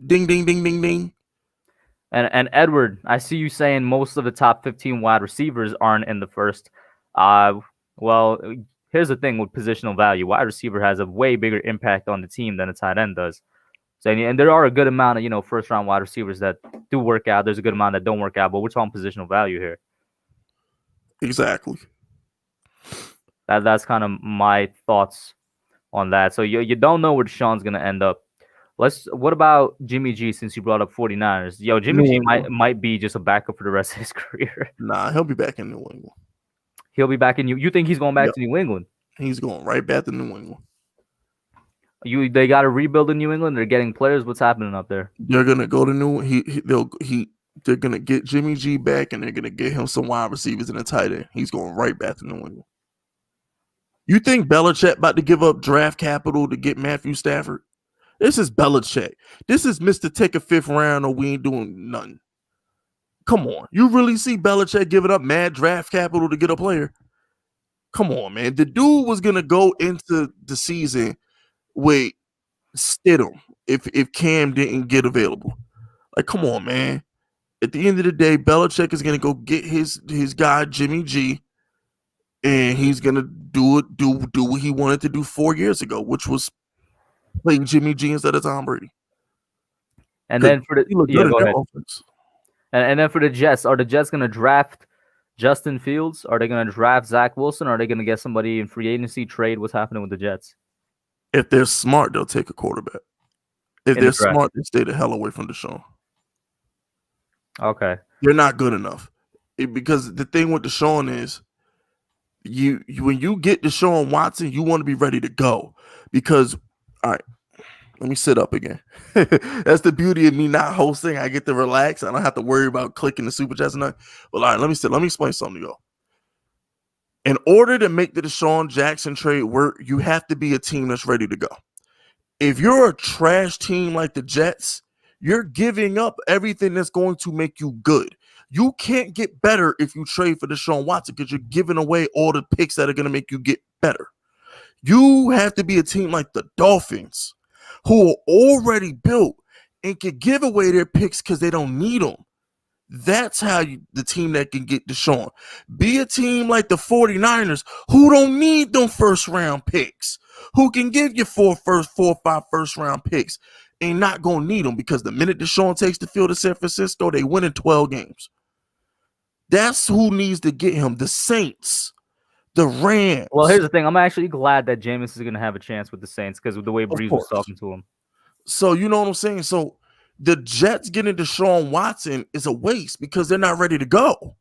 Ding, ding, ding, ding, ding. And Edward, I see you saying most of the top 15 wide receivers aren't in the first. Well, here's the thing with positional value. Wide receiver has a way bigger impact on the team than a tight end does. So, and there are a good amount of, first-round wide receivers that do work out. There's a good amount that don't work out, but we're talking positional value here. Exactly. That's kind of my thoughts on that. So you don't know where Deshaun's going to end up. What about Jimmy G, since you brought up 49ers? Jimmy G might be just a backup for the rest of his career. Nah, he'll be back in New England. He'll be back in you think he's going back to New England? He's going right back to New England. They got to rebuild in New England. They're getting players. What's happening up there? They're gonna go to they're gonna get Jimmy G back, and they're gonna get him some wide receivers and a tight end. He's going right back to New England. You think Belichick about to give up draft capital to get Matthew Stafford? This is Belichick. This is Mr. Take a fifth round or we ain't doing nothing. Come on. You really see Belichick giving up mad draft capital to get a player? Come on, man. The dude was going to go into the season with Stidham if Cam didn't get available. Like, come on, man. At the end of the day, Belichick is going to go get his guy, Jimmy G, and he's going to do what he wanted to do 4 years ago, which was playing Jimmy G instead of Tom Brady. And then for the go ahead. And then for the Jets, are the Jets going to draft Justin Fields? Are they going to draft Zach Wilson? Or are they going to get somebody in free agency trade? What's happening with the Jets? If they're smart, they'll take a quarterback. If they're smart, they stay the hell away from Deshaun. Okay. They're not good enough. Because the thing with Deshaun is, when you get Deshaun Watson, you want to be ready to go. Because, all right, let me sit up again. That's the beauty of me not hosting. I get to relax. I don't have to worry about clicking the super chats and nothing. Well, all right, let me sit. Let me explain something to you. In order to make the Deshaun Jackson trade work, you have to be a team that's ready to go. If you're a trash team like the Jets, you're giving up everything that's going to make you good. You can't get better if you trade for Deshaun Watson because you're giving away all the picks that are going to make you get better. You have to be a team like the Dolphins, who are already built and can give away their picks because they don't need them. That's how the team that can get Deshaun. Be a team like the 49ers, who don't need them first-round picks, who can give you 4 or 5 first-round picks, and not going to need them because the minute Deshaun takes the field to San Francisco, they win in 12 games. That's who needs to get him. The Saints, the Rams. Well, here's the thing. I'm actually glad that Jameis is going to have a chance with the Saints because of the way Breeze was talking to him. So, you know what I'm saying? So, the Jets getting Deshaun Watson is a waste because they're not ready to go.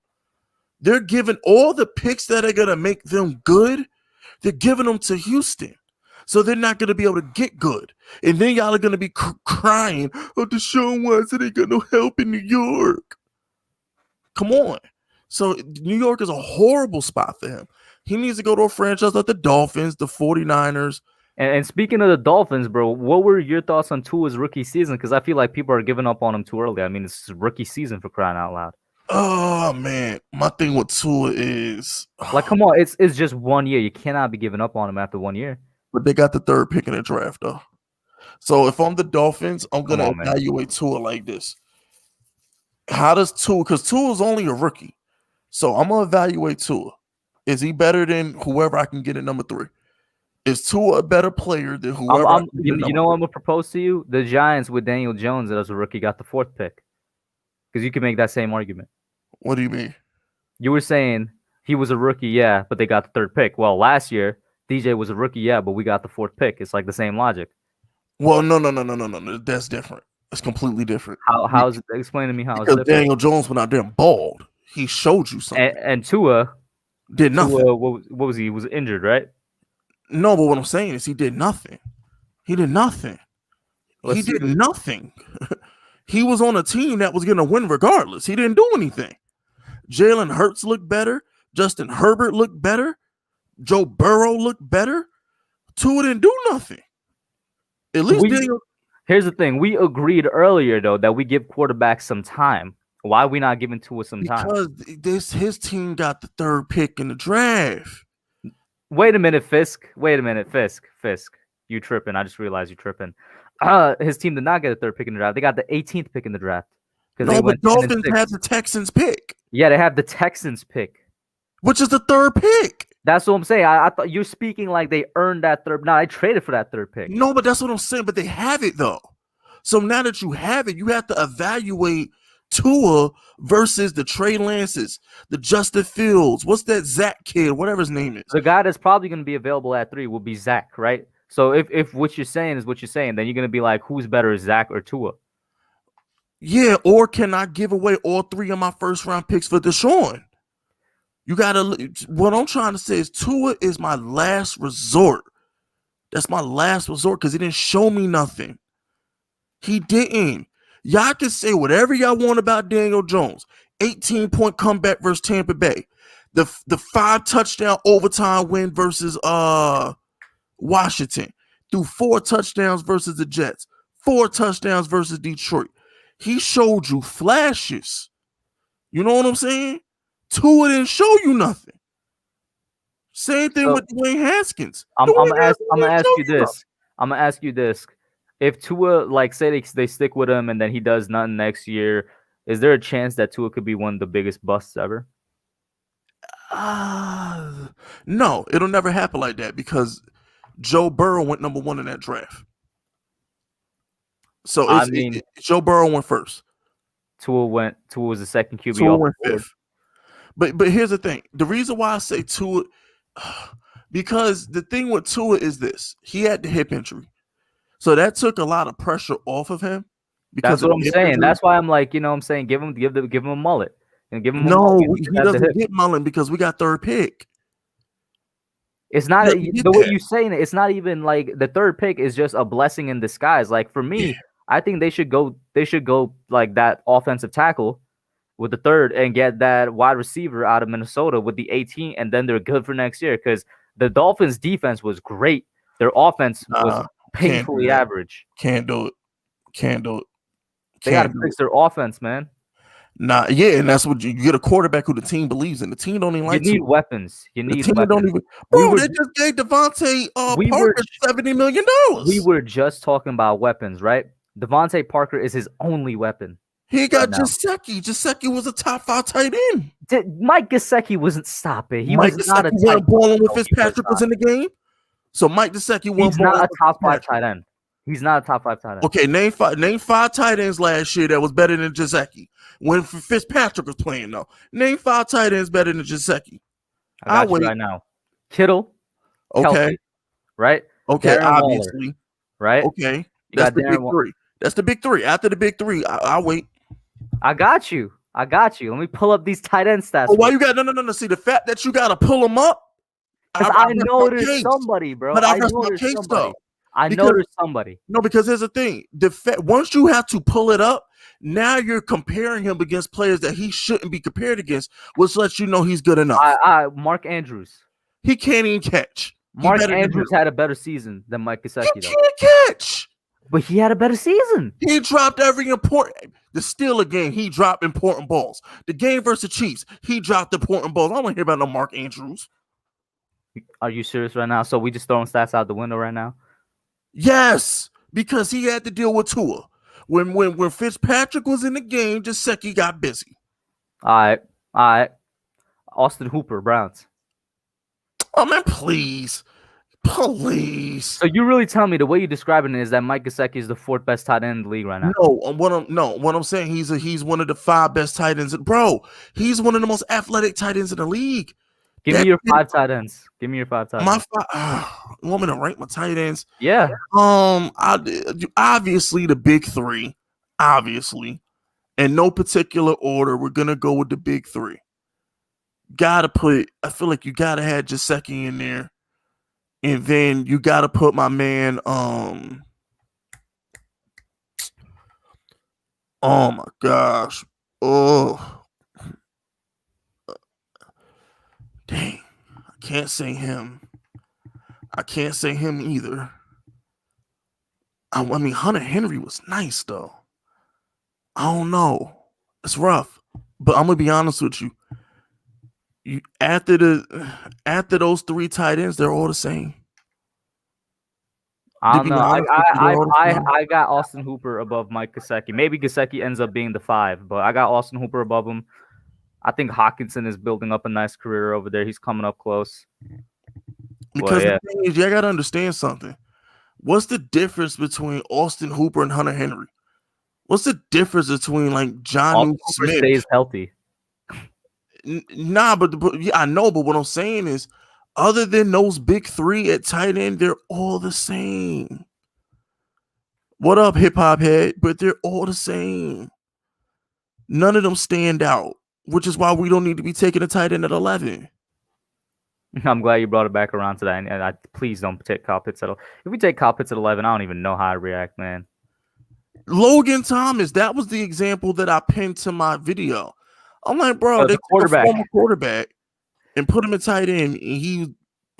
They're giving all the picks that are going to make them good, they're giving them to Houston. So they're not going to be able to get good. And then y'all are going to be crying, oh, Deshaun Watson ain't got no help in New York. Come on. So New York is a horrible spot for him. He needs to go to a franchise like the Dolphins, the 49ers, And speaking of the Dolphins, bro, what were your thoughts on Tua's rookie season? Because I feel like people are giving up on him too early. I mean, it's his rookie season for crying out loud. Oh man, my thing with Tua is like, come on, it's just 1 year. You cannot be giving up on him after 1 year. But they got the 3rd pick in the draft, though. So if I'm the Dolphins, I'm gonna evaluate Tua like this. How does Tua? Because Tua's only a rookie, so I'm gonna evaluate Tua. Is he better than whoever I can get at number 3? Is Tua a better player than whoever? You know what I'm gonna propose to you? The Giants with Daniel Jones as a rookie got the 4th pick, because you can make that same argument. What do you mean? You were saying he was a rookie, yeah, but they got the 3rd pick. Well, last year DJ was a rookie, yeah, but we got the 4th pick. It's like the same logic. Well, no. That's different. It's completely different. How is it? Explain to me how. Because Daniel Jones went out there and balled. He showed you something. And Tua did nothing. What was he? He was injured, right? No, but what I'm saying is he did nothing. He did nothing. He was on a team that was going to win regardless. He didn't do anything. Jalen Hurts looked better. Justin Herbert looked better. Joe Burrow looked better. Tua didn't do nothing. At least here's the thing. We agreed earlier, though, that we give quarterbacks some time. Why are we not giving Tua some time? Because his team got the 3rd pick in the draft. Wait a minute, Fisk. Fisk. You tripping. I just realized you tripping. His team did not get a 3rd pick in the draft. They got the 18th pick in the draft. No, but Dolphins had the Texans pick. Yeah, they have the Texans pick. Which is the 3rd pick. That's what I'm saying. I thought you're speaking like they earned that 3rd. No, I traded for that 3rd pick. No, but that's what I'm saying. But they have it, though. So now that you have it, you have to evaluate Tua versus the Trey Lances, the Justin Fields. What's that Zach kid? Whatever his name is. The guy that's probably going to be available at 3 will be Zach, right? So if what you're saying is what you're saying, then you're going to be like, who's better, Zach or Tua? Yeah, or can I give away all 3 of my 1st-round picks for Deshaun? You gotta. What I'm trying to say is Tua is my last resort. That's my last resort because he didn't show me nothing. He didn't. Y'all can say whatever y'all want about Daniel Jones. 18-point comeback versus Tampa Bay. The 5-touchdown overtime win versus Washington. Threw 4 touchdowns versus the Jets. 4 touchdowns versus Detroit. He showed you flashes. You know what I'm saying? Tua didn't show you nothing. Same thing with Dwayne Haskins. I'm gonna ask you this. I'm gonna ask you this. If Tua, like, say they stick with him and then he does nothing next year, is there a chance that Tua could be one of the biggest busts ever? No, it'll never happen like that because Joe Burrow went number 1 in that draft. So Joe Burrow went first. Tua was the second QB. Tua went 5th. But here's the thing. The reason why I say Tua, because the thing with Tua is this. He had the hip injury. So that took a lot of pressure off of him. That's what I'm saying. Injury. That's why I'm like, you know what I'm saying? Give him a mullet. And give him he doesn't get mullet because we got 3rd pick. It's not the way you saying it, it's not even like the 3rd pick is just a blessing in disguise. Like for me, I think they should go like that offensive tackle with the 3rd and get that wide receiver out of Minnesota with the 18, and then they're good for next year because the Dolphins' defense was great. Their offense was painfully average. Can't do it. They got to fix their offense, man. And that's what you get, a quarterback who the team believes in. The team don't even like. You need weapons. You need weapons. Don't even. They just gave Devontae Parker $70 million. We were just talking about weapons, right? Devontae Parker is his only weapon. He got Gesicki. Gesicki was a top 5 tight end. Mike Gesicki wasn't stopping. He was not a tight end. Balling with Fitzpatrick was in the game. So Mike Gesicki was not a top 5 tight end. He's not a top 5 tight end. Okay, name 5 tight ends last year that was better than Gesicki. When Fitzpatrick was playing, though. Name 5 tight ends better than Gesicki. I got you right now. Kittle. Okay. Kelsey, right? Okay, Darren obviously. Waller, right? Okay. That's the big 3. That's the big 3. After the big 3, I'll wait. I got you. Let me pull up these tight end stats. Oh, why you got no? See, the fact that you got to pull them up. I know there's somebody, bro. But I know there's somebody. Though. I know there's somebody. No, because here's the thing. Once you have to pull it up, now you're comparing him against players that he shouldn't be compared against, which lets you know he's good enough. Mark Andrews. He can't even catch. Mark Andrews had a better season than Mike Gesicki. He can't catch. But he had a better season. He dropped every important. The Steelers game, he dropped important balls. The game versus the Chiefs, he dropped important balls. I don't want to hear about no Mark Andrews. Are you serious right now? So we just throwing stats out the window right now? Yes, because he had to deal with Tua. When Fitzpatrick was in the game, Gesicki got busy. All right. Austin Hooper, Browns. Oh man, please. So you really tell me the way you're describing it is that Mike Gesicki is the 4th best tight end in the league right now? What I'm saying, he's one of the 5 best tight ends. Bro, he's one of the most athletic tight ends in the league. Give me your 5 tight ends. You want me to rank my tight ends? Yeah. Obviously the big 3. Obviously. In no particular order, we're gonna go with the big 3. I feel like you gotta have Gesicki in there. And then you gotta put my man, oh my gosh. Oh, dang. I can't say him either. I mean, Hunter Henry was nice though. I don't know. It's rough. But I'm gonna be honest with you. After those 3 tight ends, they're all the same. I don't know. I got Austin Hooper above Mike Gesicki. Maybe Gesicki ends up being the 5, but I got Austin Hooper above him. I think Hockenson is building up a nice career over there. He's coming up close. Because the thing is, you gotta understand something. What's the difference between Austin Hooper and Hunter Henry? What's the difference between like John Smith? Stays healthy. Nah, but yeah, I know. But what I'm saying is, other than those big 3 at tight end, they're all the same. What up, hip hop head? But they're all the same. None of them stand out, which is why we don't need to be taking a tight end at 11. I'm glad you brought it back around to that. And please don't take Kyle Pitts at 11. If we take Kyle Pitts at 11, I don't even know how I react, man. Logan Thomas, that was the example that I pinned to my video. I'm like, bro, they took a former quarterback and put him in tight end. And he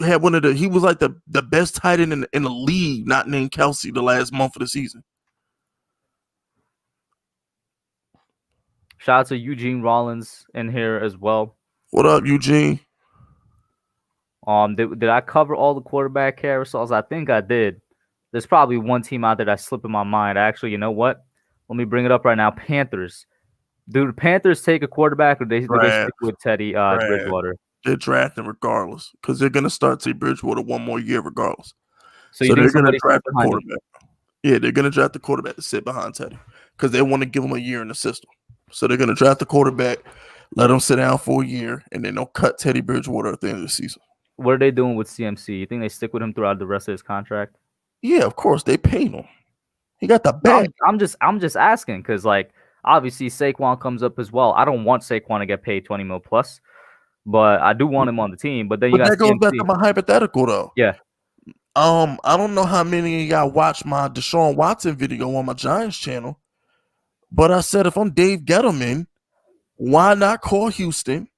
had he was like the best tight end in the league, not named Kelsey, the last month of the season. Shout out to Eugene Rollins in here as well. What up, Eugene? Did I cover all the quarterback carousels? I think I did. There's probably one team out there that's slipping my mind. Actually, you know what? Let me bring it up right now. Panthers. Do the Panthers take a quarterback, or do they stick with Teddy Bridgewater? They're drafting regardless because they're going to start Teddy Bridgewater one more year regardless. So they're going to draft the quarterback. Yeah, they're going to draft the quarterback to sit behind Teddy because they want to give him a year in the system. So they're going to draft the quarterback, let him sit down for a year, and then they'll cut Teddy Bridgewater at the end of the season. What are they doing with CMC? You think they stick with him throughout the rest of his contract? Yeah, of course. They paid him. He got the bag. I'm just asking because, like, obviously Saquon comes up as well. I don't want Saquon to get paid $20 million plus, but I do want him on the team. But then you got that goes CMC. back to my hypothetical though. Yeah. I don't know how many of y'all watched my Deshaun Watson video on my Giants channel, but I said if I'm Dave Gettleman, why not call Houston,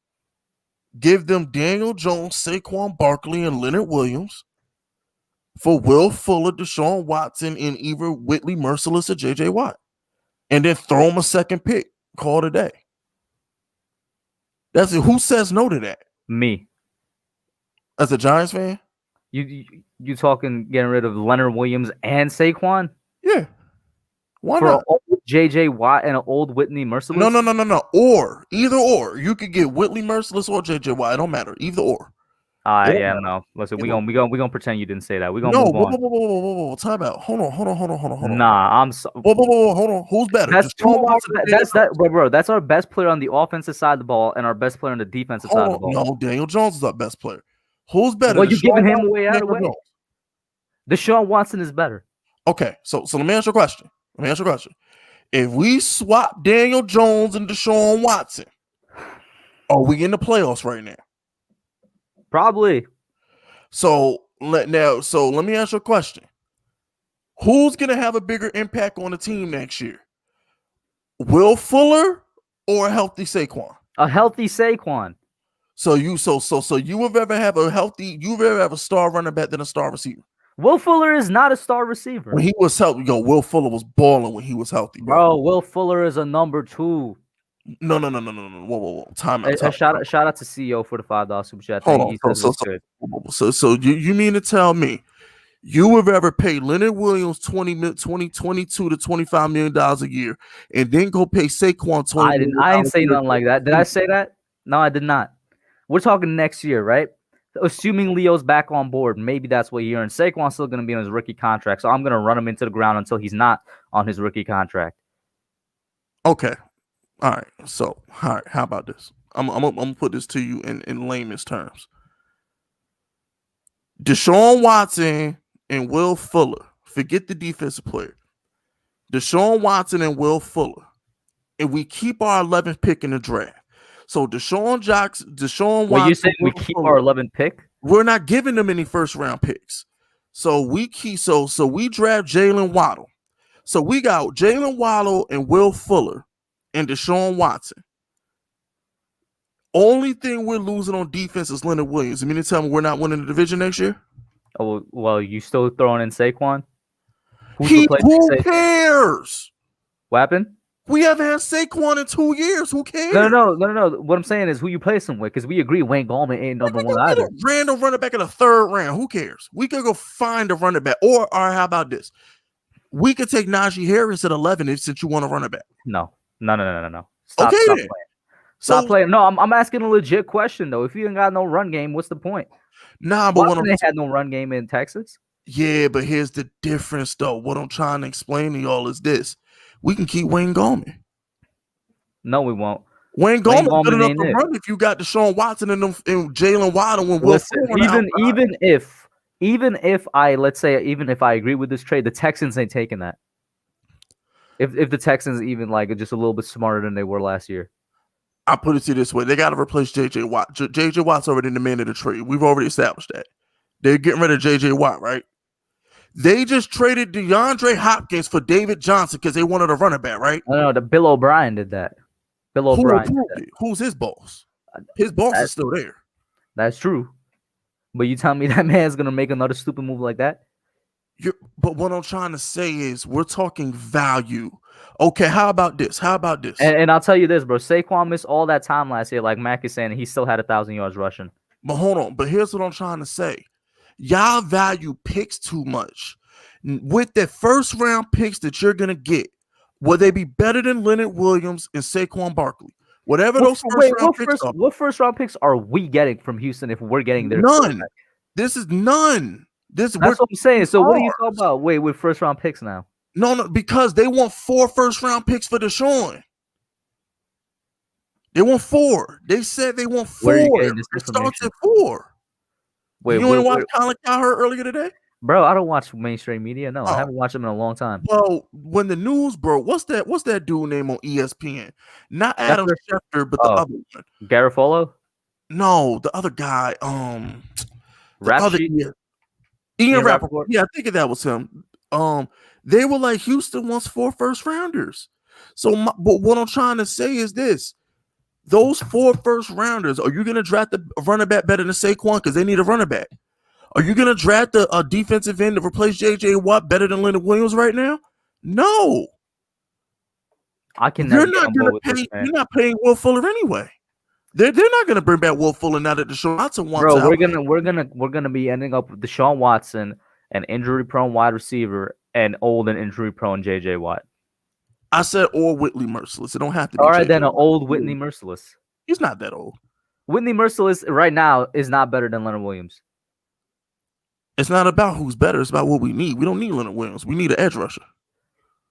give them Daniel Jones, Saquon Barkley, and Leonard Williams for Will Fuller, Deshaun Watson, and either Whitley Merciless or J.J. Watt, and then throw him a second pick. Call it a day. That's it. Who says no to that? Me. As a Giants fan? You talking getting rid of Leonard Williams and Saquon? Yeah. Why for not? An old J.J. Watt and an old Whitney Merciless? No. Or. Either or. You could get Whitley Merciless or J.J. Watt. It don't matter. Either or. Yeah, no. Listen, we gonna pretend you didn't say that. We gonna move on. Whoa. Time out. Hold on. Nah, I'm so. Whoa. Hold on. Who's better? Bro. That's our best player on the offensive side of the ball and our best player on the defensive side of the ball. No, Daniel Jones is our best player. Who's better? Well, you're giving him away out of the way. Deshaun Watson is better. Okay, so let me ask you a question. If we swap Daniel Jones and Deshaun Watson, are we in the playoffs right now? Probably. So let me ask you a question. Who's gonna have a bigger impact on the team next year? Will Fuller or a healthy Saquon? A healthy Saquon. So you would rather have a star running back than a star receiver? Will Fuller is not a star receiver. When he was healthy, Will Fuller was balling when he was healthy, bro. Will Fuller is a number 2. No. Whoa. Time out. Shout out to CEO for the $5 super chat. Hold on. So you mean to tell me you would rather pay Leonard Williams $22 to $25 million a year and then go pay Saquon $20 million? I didn't say nothing like that. Did I say that? No, I did not. We're talking next year, right? Assuming Leo's back on board, maybe that's what he earns. Saquon's still going to be on his rookie contract, so I'm going to run him into the ground until he's not on his rookie contract. Okay. All right. So, all right. How about this? I'm gonna put this to you in layman's terms. Deshaun Watson and Will Fuller. Forget the defensive player. Deshaun Watson and Will Fuller. And we keep our 11th pick in the draft. So Deshaun Watson. Well, you saying we keep our 11th pick? We're not giving them any first round picks. So we draft Jalen Waddle. So we got Jalen Waddle and Will Fuller and Deshaun Watson. Only thing we're losing on defense is Leonard Williams. You mean to tell me we're not winning the division next year? Oh, well, you still throwing in Saquon? Who cares? What happened? We haven't had Saquon in 2 years. Who cares? No. What I'm saying is who you place him with, because we agree Wayne Gallman ain't number one either. A random running back in the 3rd round. Who cares? We could go find a running back. Or how about this? We could take Najee Harris at 11 since you want a running back. No. Stop playing. Stop playing. No, I'm asking a legit question though. If you ain't got no run game, what's the point? Nah, but when they had no run game in Texas. Yeah, but here's the difference though. What I'm trying to explain to y'all is this: we can keep Wayne Gallman. No, we won't. Wayne Gallman good enough to run if you got Deshaun Watson and Jalen Waddle and Will Fuller. Even if I agree with this trade, the Texans ain't taking that. If the Texans even just a little bit smarter than they were last year. I'll put it to you this way. They got to replace J.J. Watt. J.J. Watt's already demanded a trade. We've already established that. They're getting rid of J.J. Watt, right? They just traded DeAndre Hopkins for David Johnson because they wanted a running back, right? No, Bill O'Brien did that. Bill O'Brien. Who's his boss? His boss is still there. That's true. But you tell me that man's going to make another stupid move like that? But what I'm trying to say is we're talking value. Okay, how about this? And I'll tell you this, bro. Saquon missed all that time last year, like Mac is saying, and he still had 1,000 yards rushing. But hold on. But here's what I'm trying to say. Y'all value picks too much. With the first round picks that you're going to get, will they be better than Leonard Williams and Saquon Barkley? Whatever those first round picks are. What first round picks are we getting from Houston if we're getting their none? This is none. That's what I'm saying. So what are you talking about? Wait, with first round picks now? No, because they want 4 first round picks for Deshaun. They want 4. They said they want 4. It starts at 4. Wait, you want to watch Colin Cowherd earlier today? Bro, I don't watch mainstream media. No, I haven't watched them in a long time. Well, when the news broke, what's that dude name on ESPN? Not Adam Schefter, but the other one. Garofalo? No, the other guy. Ian Rappaport. Yeah, I think that was him. They were like, Houston wants 4 first rounders. But what I'm trying to say is this: those 4 first rounders, are you going to draft a running back better than Saquon because they need a running back? Are you going to draft a defensive end to replace J.J. Watt better than Leonard Williams right now? No. You're not paying Will Fuller anyway. They're not going to bring back Will Fuller now that Deshaun Watson wants out. We're gonna be ending up with Deshaun Watson, an injury-prone wide receiver, and old and injury-prone J.J. Watt. I said or Whitney Merciless. It don't have to be. All right, then an old Whitney Merciless. He's not that old. Whitney Merciless right now is not better than Leonard Williams. It's not about who's better. It's about what we need. We don't need Leonard Williams. We need an edge rusher.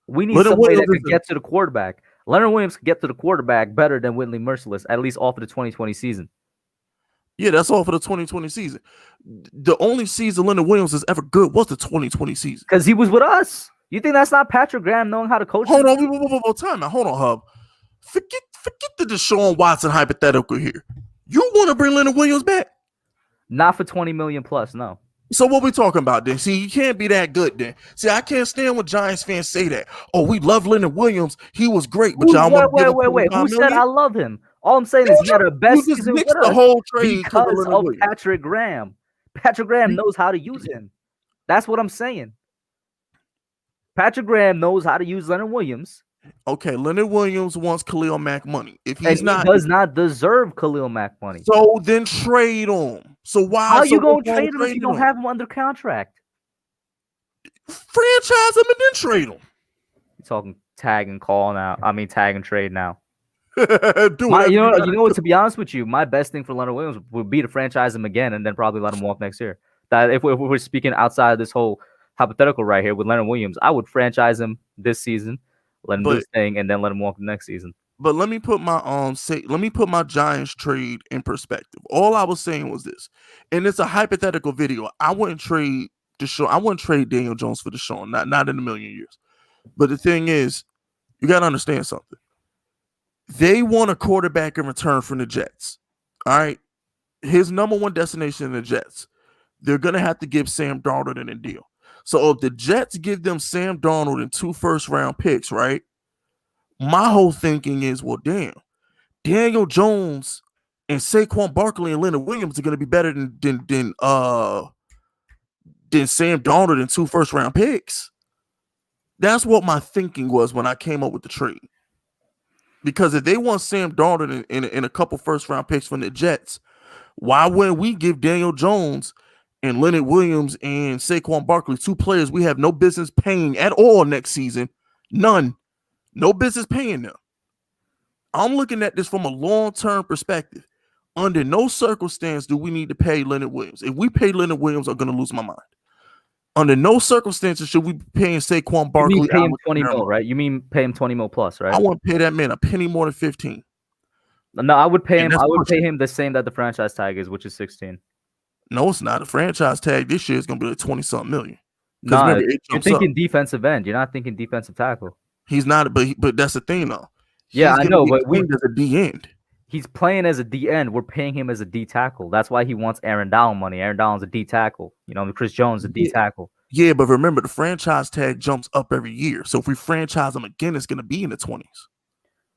We need somebody that can get to the quarterback. Leonard Williams can get to the quarterback better than Whitney Merciless, at least off of the 2020 season. Yeah, that's all for the 2020 season. The only season Leonard Williams is ever good was the 2020 season. Because he was with us. You think that's not Patrick Graham knowing how to coach? Hold on, time out. Hold on, Hub. Forget the Deshaun Watson hypothetical here. You want to bring Leonard Williams back? Not for $20 million plus, no. So what we talking about then? See, he can't be that good then. See, I can't stand when Giants fans say that. Oh, we love Leonard Williams. He was great, but y'all want to give him $25 million? Who said I love him? All I'm saying is he had a best season with the us whole trade because of Patrick Graham. Patrick Graham knows how to use him. That's what I'm saying. Patrick Graham knows how to use Leonard Williams. Okay, Leonard Williams wants Khalil Mack money. If he's he does not deserve Khalil Mack money. So then trade him. So why? How you gonna trade him if you don't have him under contract? Franchise him and then trade him. You're talking tag and call now. I mean tag and trade now. You know what? To be honest with you, my best thing for Leonard Williams would be to franchise him again and then probably let him walk next year. That if we're speaking outside of this whole hypothetical right here with Leonard Williams, I would franchise him this season, let him do his thing, and then let him walk the next season. But let me put my Giants trade in perspective. All I was saying was this, and it's a hypothetical video. I wouldn't trade Deshaun. I wouldn't trade Daniel Jones for Deshaun. Not in a million years. But the thing is, you got to understand something. They want a quarterback in return from the Jets. All right. His number one destination in the Jets. They're going to have to give Sam Darnold in a deal. So if the Jets give them Sam Darnold and 2 first-round picks, right? My whole thinking is, well, damn, Daniel Jones and Saquon Barkley and Leonard Williams are going to be better than Sam Darnold and 2 first-round picks. That's what my thinking was when I came up with the trade. Because if they want Sam Darnold and a couple first-round picks from the Jets, why wouldn't we give Daniel Jones and Leonard Williams and Saquon Barkley, 2 players we have no business paying at all next season? None. No business paying them. I'm looking at this from a long-term perspective. Under no circumstance do we need to pay Leonard Williams. If we pay Leonard Williams, I'm going to lose my mind. Under no circumstances should we be paying Saquon Barkley. You mean pay him 20 mil, right? You mean pay him 20 mil plus, right? I wouldn't pay that man a penny more than 15. No, I would pay him. I would pay him the same that the franchise tag is, which is 16. No, it's not. A franchise tag this year is going to be like 20-something million. No, you're thinking defensive end. You're not thinking defensive tackle. He's not, but that's the thing, though. Yeah, I know, but as a D end. He's playing as a D end. We're paying him as a D tackle. That's why he wants Aaron Donald money. Aaron Donald's a D tackle. Chris Jones is a D tackle. Yeah, but remember, the franchise tag jumps up every year. So if we franchise him again, it's going to be in the 20s.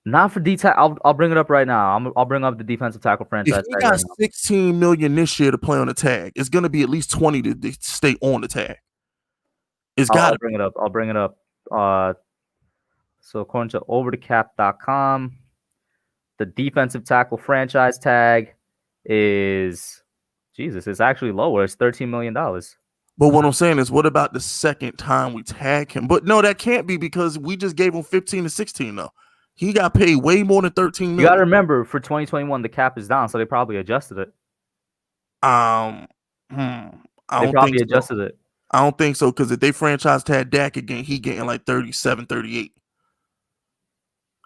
Not for D tackle. I'll bring it up right now. I'll bring up the defensive tackle franchise. If he got $16 million this year to play on the tag, it's going to be at least 20 to stay on the tag. It's got to bring it up. I'll bring it up. So according to overthecap.com, the defensive tackle franchise tag is it's actually lower. It's $13 million. But what I'm saying is, what about the second time we tag him? But no, that can't be because we just gave him 15 to 16 though. He got paid way more than 13 million. You gotta remember, for 2021, the cap is down, so they probably adjusted it. They probably adjusted it. I don't think so, because if they franchise tag Dak again, he getting like 37, 38.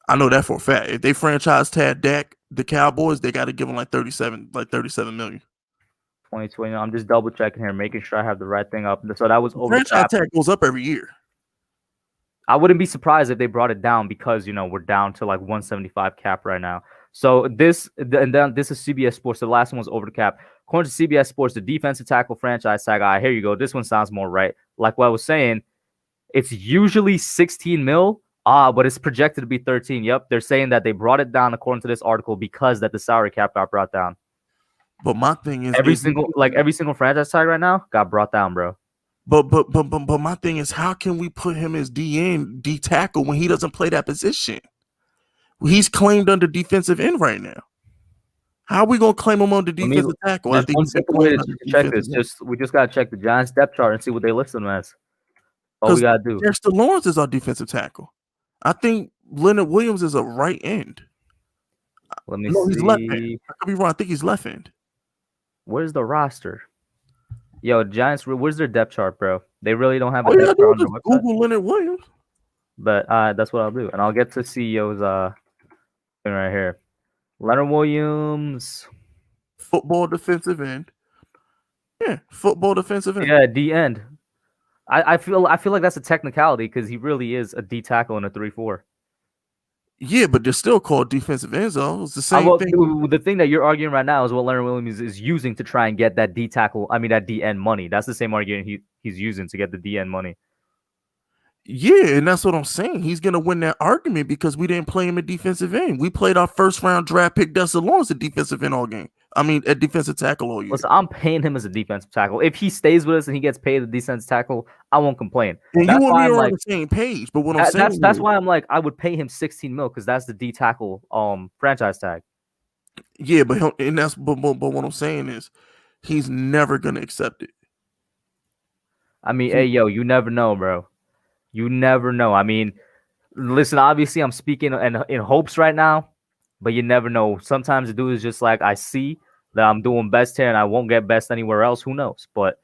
I know that for a fact. If they franchise tag Dak, the Cowboys, they got to give him like 37 million. 2020. I'm just double checking here, making sure I have the right thing up. So that was over. Franchise tag goes up every year. I wouldn't be surprised if they brought it down because we're down to like 175 cap right now. So this is CBS Sports. The last one was over the cap. According to CBS Sports, the defensive tackle franchise tag. Here you go. This one sounds more right. Like what I was saying, it's usually 16 mil. But it's projected to be 13. Yep, they're saying that they brought it down according to this article because that the salary cap got brought down. But my thing is, every single franchise tag right now got brought down, bro. But my thing is, how can we put him as D tackle when he doesn't play that position? He's claimed under defensive end right now. How are we gonna claim him under defensive tackle? I think one simple way to check this. We just gotta check the Giants depth chart and see what they list him as. All we gotta do. Dexter Lawrence is our defensive tackle. I think Leonard Williams is a right end. Let me see. He's left end. I could be wrong. I think he's left end. Where's the roster? Yo, Giants, where's their depth chart, bro? They really don't have a depth chart on their website. Google Leonard Williams. But that's what I'll do. And I'll get to CEO's thing right here. Leonard Williams. Football defensive end. Yeah, football defensive end. Yeah, D end. I feel like that's a technicality because he really is a D tackle in a 3-4. Yeah, but they're still called defensive ends, though. It's the same thing. The thing that you're arguing right now is what Leonard Williams is using to try and get that that D end money. That's the same argument he's using to get the D end money. Yeah, and that's what I'm saying. He's gonna win that argument because we didn't play him at defensive end. We played our first round draft pick Dustin Lawrence at defensive end all game. I mean, at defensive tackle all year. Listen, I'm paying him as a defensive tackle. If he stays with us and he gets paid a defensive tackle, I won't complain. And you and me are on the same page. But what I'm saying that's why I'm like, I would pay him 16 mil because that's the D tackle franchise tag. Yeah, but what I'm saying is he's never gonna accept it. I mean, hey yo, you never know, bro. You never know. I mean, listen, obviously I'm speaking in hopes right now, but you never know. Sometimes the dude is just like, I see that I'm doing best here and I won't get best anywhere else. Who knows? But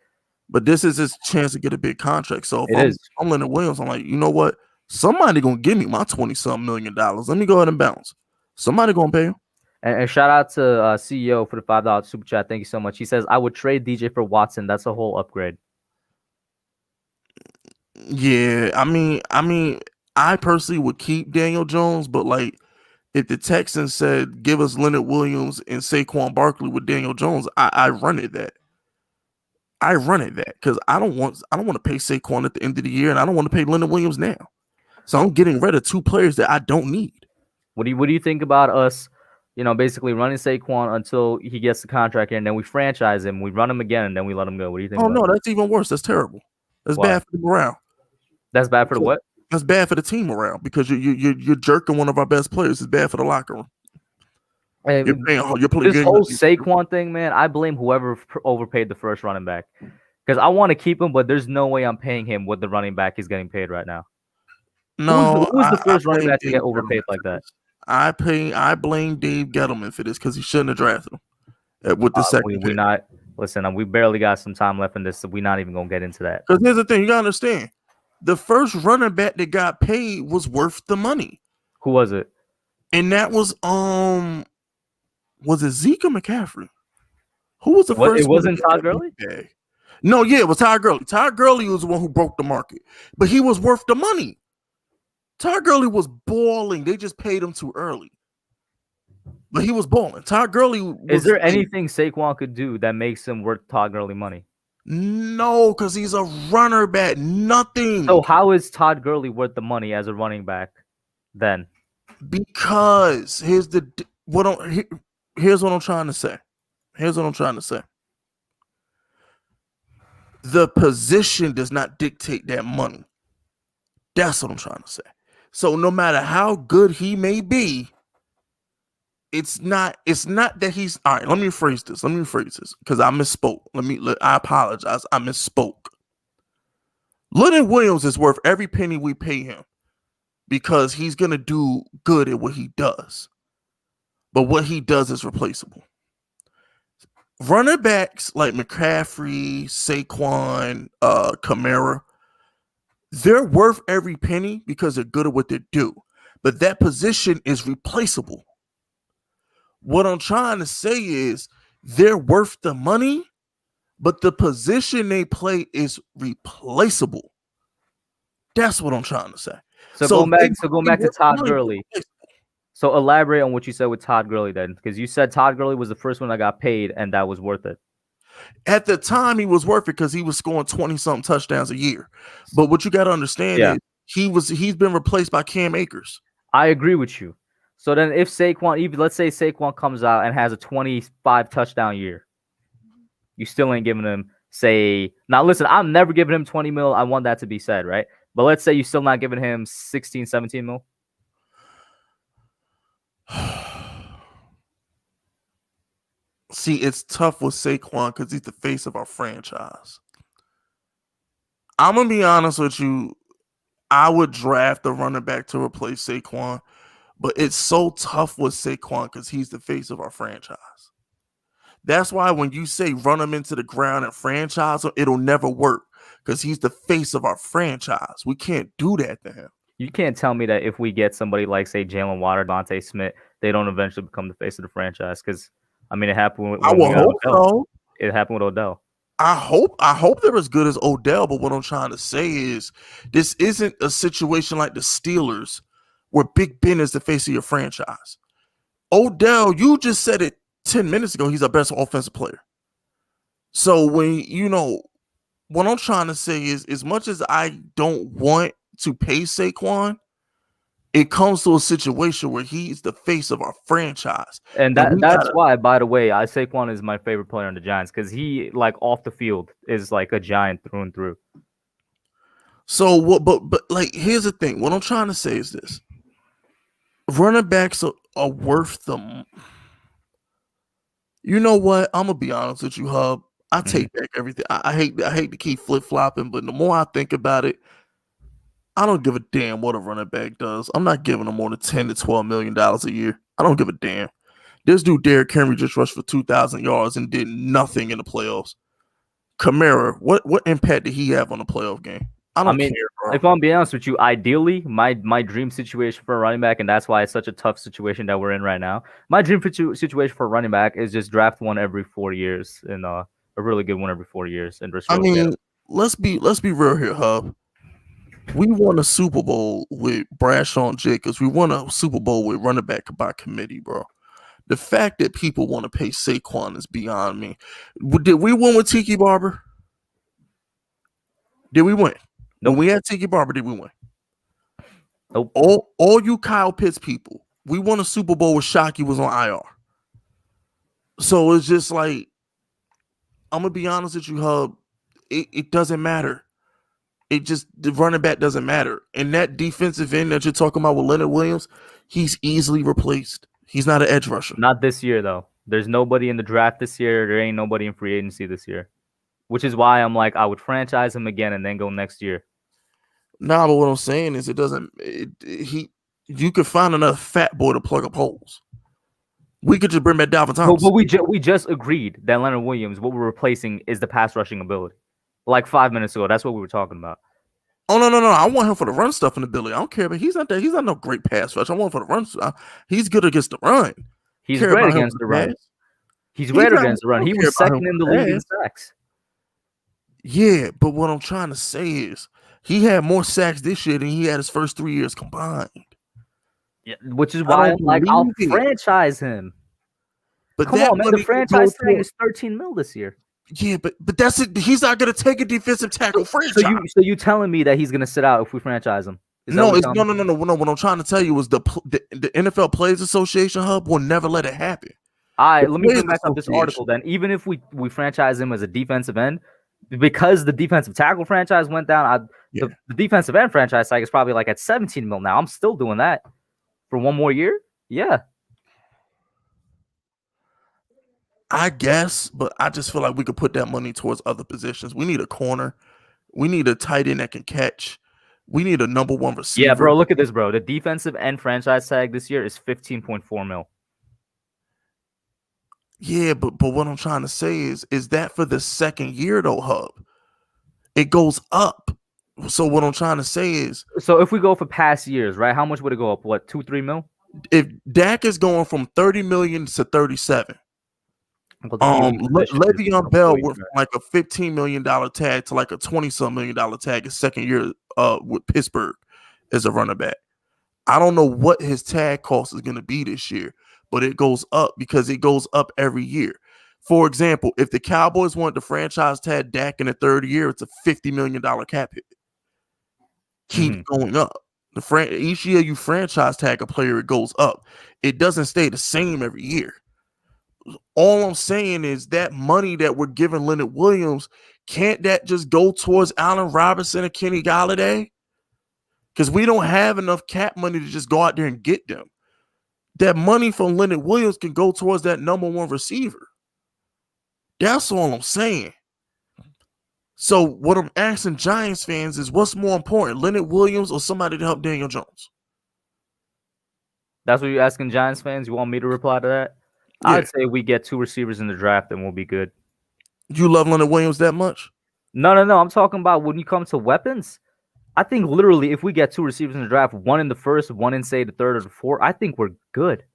this is his chance to get a big contract. So if I'm Leonard Williams, I'm like, you know what? Somebody gonna give me my $20-something million. Let me go ahead and bounce. Somebody gonna pay him. And shout out to CEO for the $5 super chat. Thank you so much. He says, I would trade DJ for Watson. That's a whole upgrade. Yeah, I mean, I personally would keep Daniel Jones, but like if the Texans said give us Leonard Williams and Saquon Barkley with Daniel Jones, I run it that. I run it that because I don't want to pay Saquon at the end of the year, and I don't want to pay Leonard Williams now. So I'm getting rid of two players that I don't need. What do you think about us? Basically running Saquon until he gets the contract, and then we franchise him, we run him again, and then we let him go. What do you think? Oh no, that's even worse. That's terrible. That's bad for the morale. That's bad for the what? That's bad for the team morale because you're jerking one of our best players. It's bad for the locker room. You're playing this whole Saquon thing, man. I blame whoever overpaid the first running back because I want to keep him, but there's no way I'm paying him what the running back is getting paid right now. No, who's the first running back to get overpaid like that? I blame Dave Gettleman for this because he shouldn't have drafted him with the second. We barely got some time left in this, so we're not even gonna get into that. Because here's the thing, you gotta understand. The first running back that got paid was worth the money. Who was it? And that was it Zeke or McCaffrey? Who was the first? It wasn't Todd Gurley? No, yeah, it was Todd Gurley. Todd Gurley was the one who broke the market, but he was worth the money. Todd Gurley was balling. They just paid him too early. But he was balling. Todd Gurley Is there anything Saquon could do that makes him worth Todd Gurley money? No, because he's a runner back. Nothing. So how is Todd Gurley worth the money as a running back then? Because here's what I'm trying to say. The position does not dictate that money. That's what I'm trying to say. So no matter how good he may be, it's not that he's all right. Let me rephrase this because I misspoke. I apologize. I misspoke. Leonard Williams is worth every penny we pay him because he's gonna do good at what he does. But what he does is replaceable. Running backs like McCaffrey, Saquon, Kamara, they're worth every penny because they're good at what they do. But that position is replaceable. What I'm trying to say is they're worth the money, but the position they play is replaceable. That's what I'm trying to say. So going back to Todd Gurley. So elaborate on what you said with Todd Gurley then, because you said Todd Gurley was the first one that got paid and that was worth it. At the time, he was worth it because he was scoring 20-something touchdowns a year. But what you got to understand is he's been replaced by Cam Akers. I agree with you. So then if let's say Saquon comes out and has a 25 touchdown year, you still ain't giving him, now listen, I'm never giving him 20 mil. I want that to be said, right? But let's say you're still not giving him 16, 17 mil. See, it's tough with Saquon because he's the face of our franchise. I'm going to be honest with you. I would draft a running back to replace Saquon, but it's so tough with Saquon because he's the face of our franchise. That's why when you say run him into the ground and franchise him, it'll never work because he's the face of our franchise. We can't do that to him. You can't tell me that if we get somebody like, say, Jalen Waddle, Devontae Smith, they don't eventually become the face of the franchise because, I mean, it happened with Odell. It happened with Odell. I hope they're as good as Odell, but what I'm trying to say is this isn't a situation like the Steelers where Big Ben is the face of your franchise. Odell, you just said it 10 minutes ago, he's our best offensive player. So what I'm trying to say is as much as I don't want to pay Saquon, it comes to a situation where he's the face of our franchise. And that's why, by the way, Saquon is my favorite player on the Giants because he, like, off the field is like a giant through and through. So what? But like, here's the thing. What I'm trying to say is this: running backs are worth them. You know what? I'm gonna be honest with you, Hub. I take back everything. I hate to keep flip flopping, but the more I think about it, I don't give a damn what a running back does. I'm not giving him more than $10 to $12 million a year. I don't give a damn. This dude, Derrick Henry, just rushed for 2,000 yards and did nothing in the playoffs. Kamara, what impact did he have on the playoff game? I mean, care, bro. If I'm being honest with you, ideally, my dream situation for a running back, and that's why it's such a tough situation that we're in right now. My dream situation for a running back is just draft one every 4 years and a really good one every 4 years. And I mean, let's be real here, Hub. We won a Super Bowl with Bradshaw Jacobs. We won a Super Bowl with running back by committee, bro. The fact that people want to pay Saquon is beyond me. Did we win with Tiki Barber? Did we win? Nope. When we had Tiki Barber, did we win? Nope. All you Kyle Pitts people, we won a Super Bowl with Shockey was on IR. So it's just like, I'm going to be honest with you, Hub. It doesn't matter. The running back doesn't matter. And that defensive end that you're talking about with Leonard Williams, he's easily replaced. He's not an edge rusher. Not this year, though. There's nobody in the draft this year. There ain't nobody in free agency this year. Which is why I'm like, I would franchise him again and then go next year. Nah, but what I'm saying is you could find another fat boy to plug up holes. We could just bring back Dalvin Thompson. But we just agreed that Leonard Williams, what we're replacing is the pass rushing ability. Like 5 minutes ago, that's what we were talking about. Oh no! I want him for the run stuff and ability. I don't care, but he's not no great pass rush. I want him for the run stuff. He's good against the run. He's great against the run. He's great against the run. He was second in the league in sacks. Yeah, but what I'm trying to say is he had more sacks this year than he had his first 3 years combined. Yeah, which is why I'll franchise him. But come on, man, the franchise tag is $13 million this year. Yeah, but that's it. He's not going to take a defensive tackle franchise. So you telling me that he's going to sit out if we franchise him? No. What I'm trying to tell you is the NFL Players Association, Hub, will never let it happen. All right, let me bring back up this article then. Even if we franchise him as a defensive end, because the defensive tackle franchise went down, the defensive end franchise tag is probably like at $17 million now. I'm still doing that for one more year. Yeah. I guess, but I just feel like we could put that money towards other positions. We need a corner. We need a tight end that can catch. We need a number one receiver. Yeah, bro, look at this, bro. The defensive end franchise tag this year is $15.4 million. Yeah, but what I'm trying to say is that for the second year, though, Hub, it goes up. So what I'm trying to say is... So if we go for past years, right, how much would it go up? What, 2-3 mil? If Dak is going from 30 million to 37... Le'Veon Bell went from like a $15 million tag to like a $20-some million tag his second year with Pittsburgh as a running back. I don't know what his tag cost is going to be this year, but it goes up because it goes up every year. For example, if the Cowboys wanted to franchise tag Dak in the third year, it's a $50 million cap hit. Keeps going up. Each year you franchise tag a player, it goes up. It doesn't stay the same every year. All I'm saying is that money that we're giving Leonard Williams, can't that just go towards Allen Robinson and Kenny Golladay? Because we don't have enough cap money to just go out there and get them. That money from Leonard Williams can go towards that number one receiver. That's all I'm saying. So what I'm asking Giants fans is, what's more important, Leonard Williams or somebody to help Daniel Jones? That's what you're asking Giants fans? You want me to reply to that? Yeah. I'd say we get 2 receivers in the draft and we'll be good. You love Leonard Williams that much? No. I'm talking about when you come to weapons. I think literally if we get 2 receivers in the draft, one in the first, one in, say, the third or the fourth, I think we're good.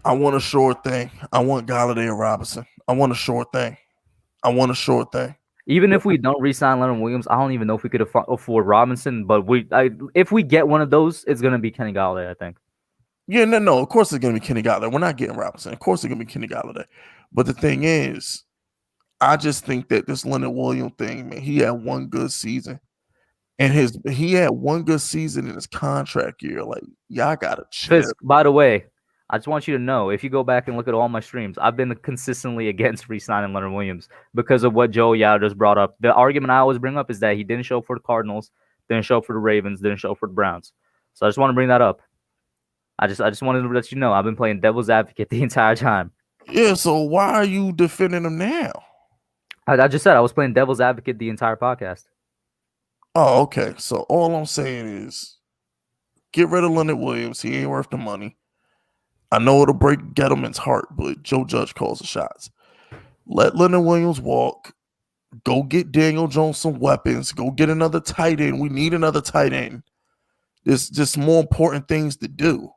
I want a sure thing. I want Golladay or Robinson. I want a sure thing. Even if we don't re-sign Leonard Williams, I don't even know if we could afford Robinson. But if we get one of those, it's going to be Kenny Golladay, I think. Yeah, no. Of course it's going to be Kenny Golladay. We're not getting Robinson. Of course it's going to be Kenny Golladay. But the thing is, I just think that this Leonard Williams thing, man, he had one good season. And he had one good season in his contract year. Like, y'all gotta chill. Fisk, by the way, I just want you to know, if you go back and look at all my streams, I've been consistently against re-signing Leonard Williams because of what Joe Yao just brought up. The argument I always bring up is that he didn't show for the Cardinals, didn't show for the Ravens, didn't show for the Browns. So I just want to bring that up. I just wanted to let you know I've been playing devil's advocate the entire time. Yeah, so why are you defending him now? I just said I was playing devil's advocate the entire podcast. Oh, okay. So all I'm saying is get rid of Leonard Williams. He ain't worth the money. I know it'll break Gettleman's heart, but Joe Judge calls the shots. Let Leonard Williams walk. Go get Daniel Jones some weapons. Go get another tight end. We need another tight end. There's just more important things to do.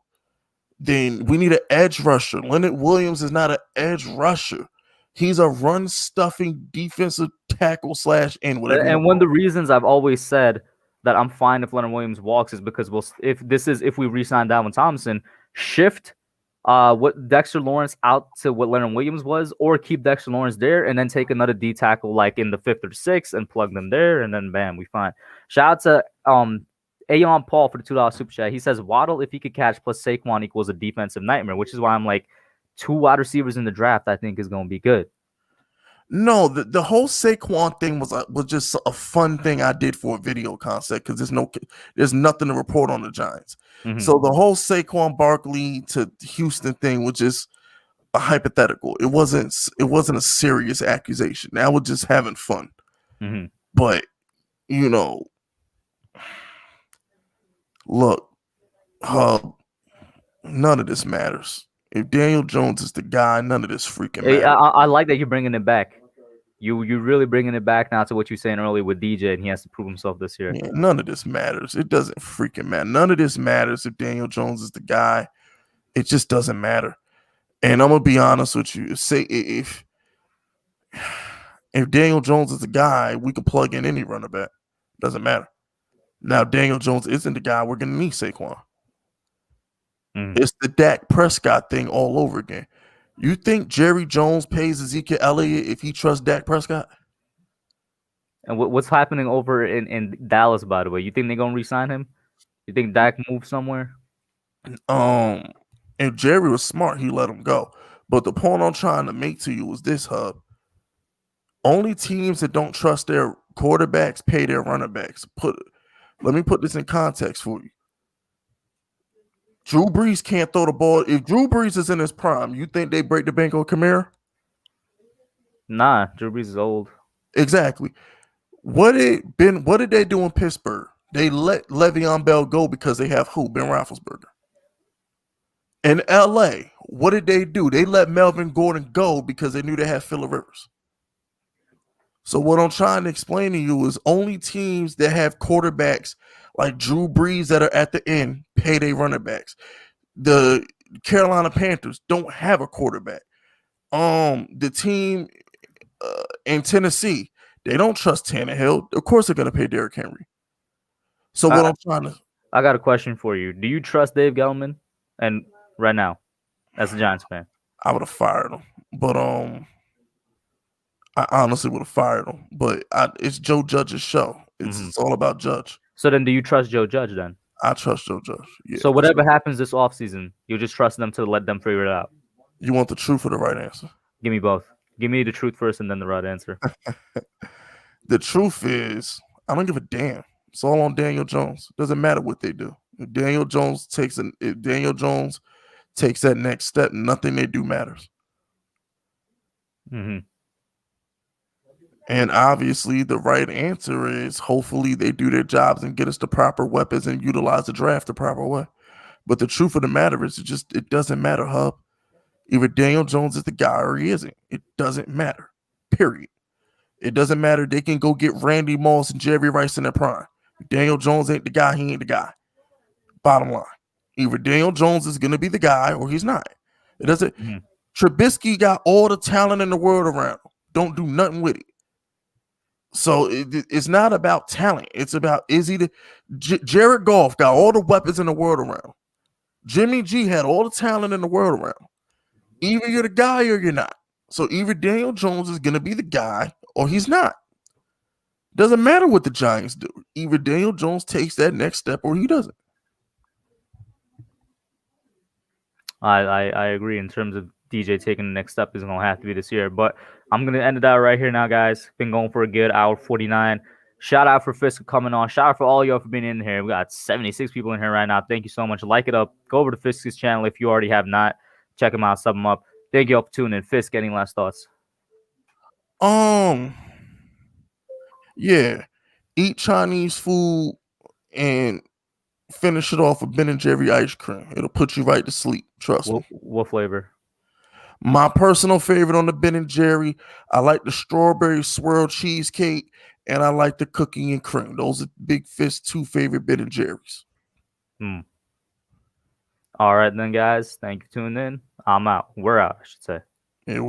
Then we need an edge rusher. Leonard Williams is not an edge rusher. He's a run-stuffing defensive tackle / end. Whatever. And one of the reasons I've always said that I'm fine if Leonard Williams walks is because if we re-sign Dalvin Thompson, shift what Dexter Lawrence out to what Leonard Williams was, or keep Dexter Lawrence there and then take another D tackle like in the 5th or 6th and plug them there, and then bam, we fine. Shout out to Aeon Paul for the $2 super chat. He says Waddle, if he could catch, plus Saquon equals a defensive nightmare, which is why I'm like 2 wide receivers in the draft I think is going to be good. No, the whole Saquon thing was just a fun thing I did for a video concept because there's nothing to report on the Giants. Mm-hmm. So the whole Saquon Barkley to Houston thing was just a hypothetical. It wasn't a serious accusation. That was just having fun. Mm-hmm. But look, none of this matters. If Daniel Jones is the guy, none of this freaking matters. I like that you're bringing it back. You're really bringing it back now to what you were saying earlier with DJ, and he has to prove himself this year. Yeah, none of this matters. It doesn't freaking matter. None of this matters if Daniel Jones is the guy. It just doesn't matter. And I'm gonna be honest with you. Say if Daniel Jones is the guy, we could plug in any running back. Doesn't matter. Now, Daniel Jones isn't the guy. We're gonna need Saquon. It's the Dak Prescott thing all over again. You think Jerry Jones pays Ezekiel Elliott if he trusts Dak Prescott? And what's happening over in Dallas, by the way? You think they're going to re-sign him? You think Dak moves somewhere? If Jerry was smart, he let him go. But the point I'm trying to make to you is this, Hub. Only teams that don't trust their quarterbacks pay their running backs. Let me put this in context for you. Drew Brees can't throw the ball. If Drew Brees is in his prime, you think they break the bank on Kamara? Nah, Drew Brees is old. Exactly. What did they do in Pittsburgh? They let Le'Veon Bell go because they have who? Ben Roethlisberger. In LA, what did they do? They let Melvin Gordon go because they knew they had Phillip Rivers. So what I'm trying to explain to you is only teams that have quarterbacks like Drew Brees that are at the end pay their running backs. The Carolina Panthers don't have a quarterback. The team in Tennessee, they don't trust Tannehill. Of course they're going to pay Derrick Henry. So what I'm trying to... I got a question for you. Do you trust Dave Gettleman? And right now, as a Giants fan. I would have fired him. But I honestly would have fired him. But it's Joe Judge's show. It's all about Judge. So then do you trust Joe Judge then? I trust Joe Judge. Yeah, so whatever happens this offseason, you just trust them to let them figure it out? You want the truth or the right answer? Give me both. Give me the truth first and then the right answer. The truth is, I don't give a damn. It's all on Daniel Jones. Doesn't matter what they do. If Daniel Jones takes that next step, nothing they do matters. Mm-hmm. And obviously, the right answer is hopefully they do their jobs and get us the proper weapons and utilize the draft the proper way. But the truth of the matter is, it doesn't matter, Hub. Either Daniel Jones is the guy or he isn't. It doesn't matter. Period. It doesn't matter. They can go get Randy Moss and Jerry Rice in their prime. If Daniel Jones ain't the guy, he ain't the guy. Bottom line. Either Daniel Jones is going to be the guy or he's not. It doesn't. Mm-hmm. Trubisky got all the talent in the world around him. Don't do nothing with it. So it's not about talent. It's about, is he Jared Goff got all the weapons in the world around him. Jimmy G had all the talent in the world around him. Either you're the guy or you're not. So either Daniel Jones is going to be the guy or he's not. Doesn't matter what the Giants do. either Daniel Jones takes that next step or he doesn't. I agree in terms of DJ taking the next step is going to have to be this year. But I'm going to end it out right here now, guys. Been going for a good hour 49. Shout out for Fisk coming on. Shout out for all y'all for being in here. We got 76 people in here right now. Thank you so much. Like it up. Go over to Fisk's channel if you already have not. Check him out. Sub him up. Thank you all for tuning in. Fisk, any last thoughts? Yeah. Eat Chinese food and finish it off with Ben & Jerry ice cream. It'll put you right to sleep. Trust me. What flavor? My personal favorite on the Ben & Jerry, I like the strawberry swirl cheesecake, and I like the cookie and cream. Those are Big Fisk's 2 favorite Ben & Jerry's. All right, then, guys. Thank you for tuning in. I'm out. We're out, I should say. And we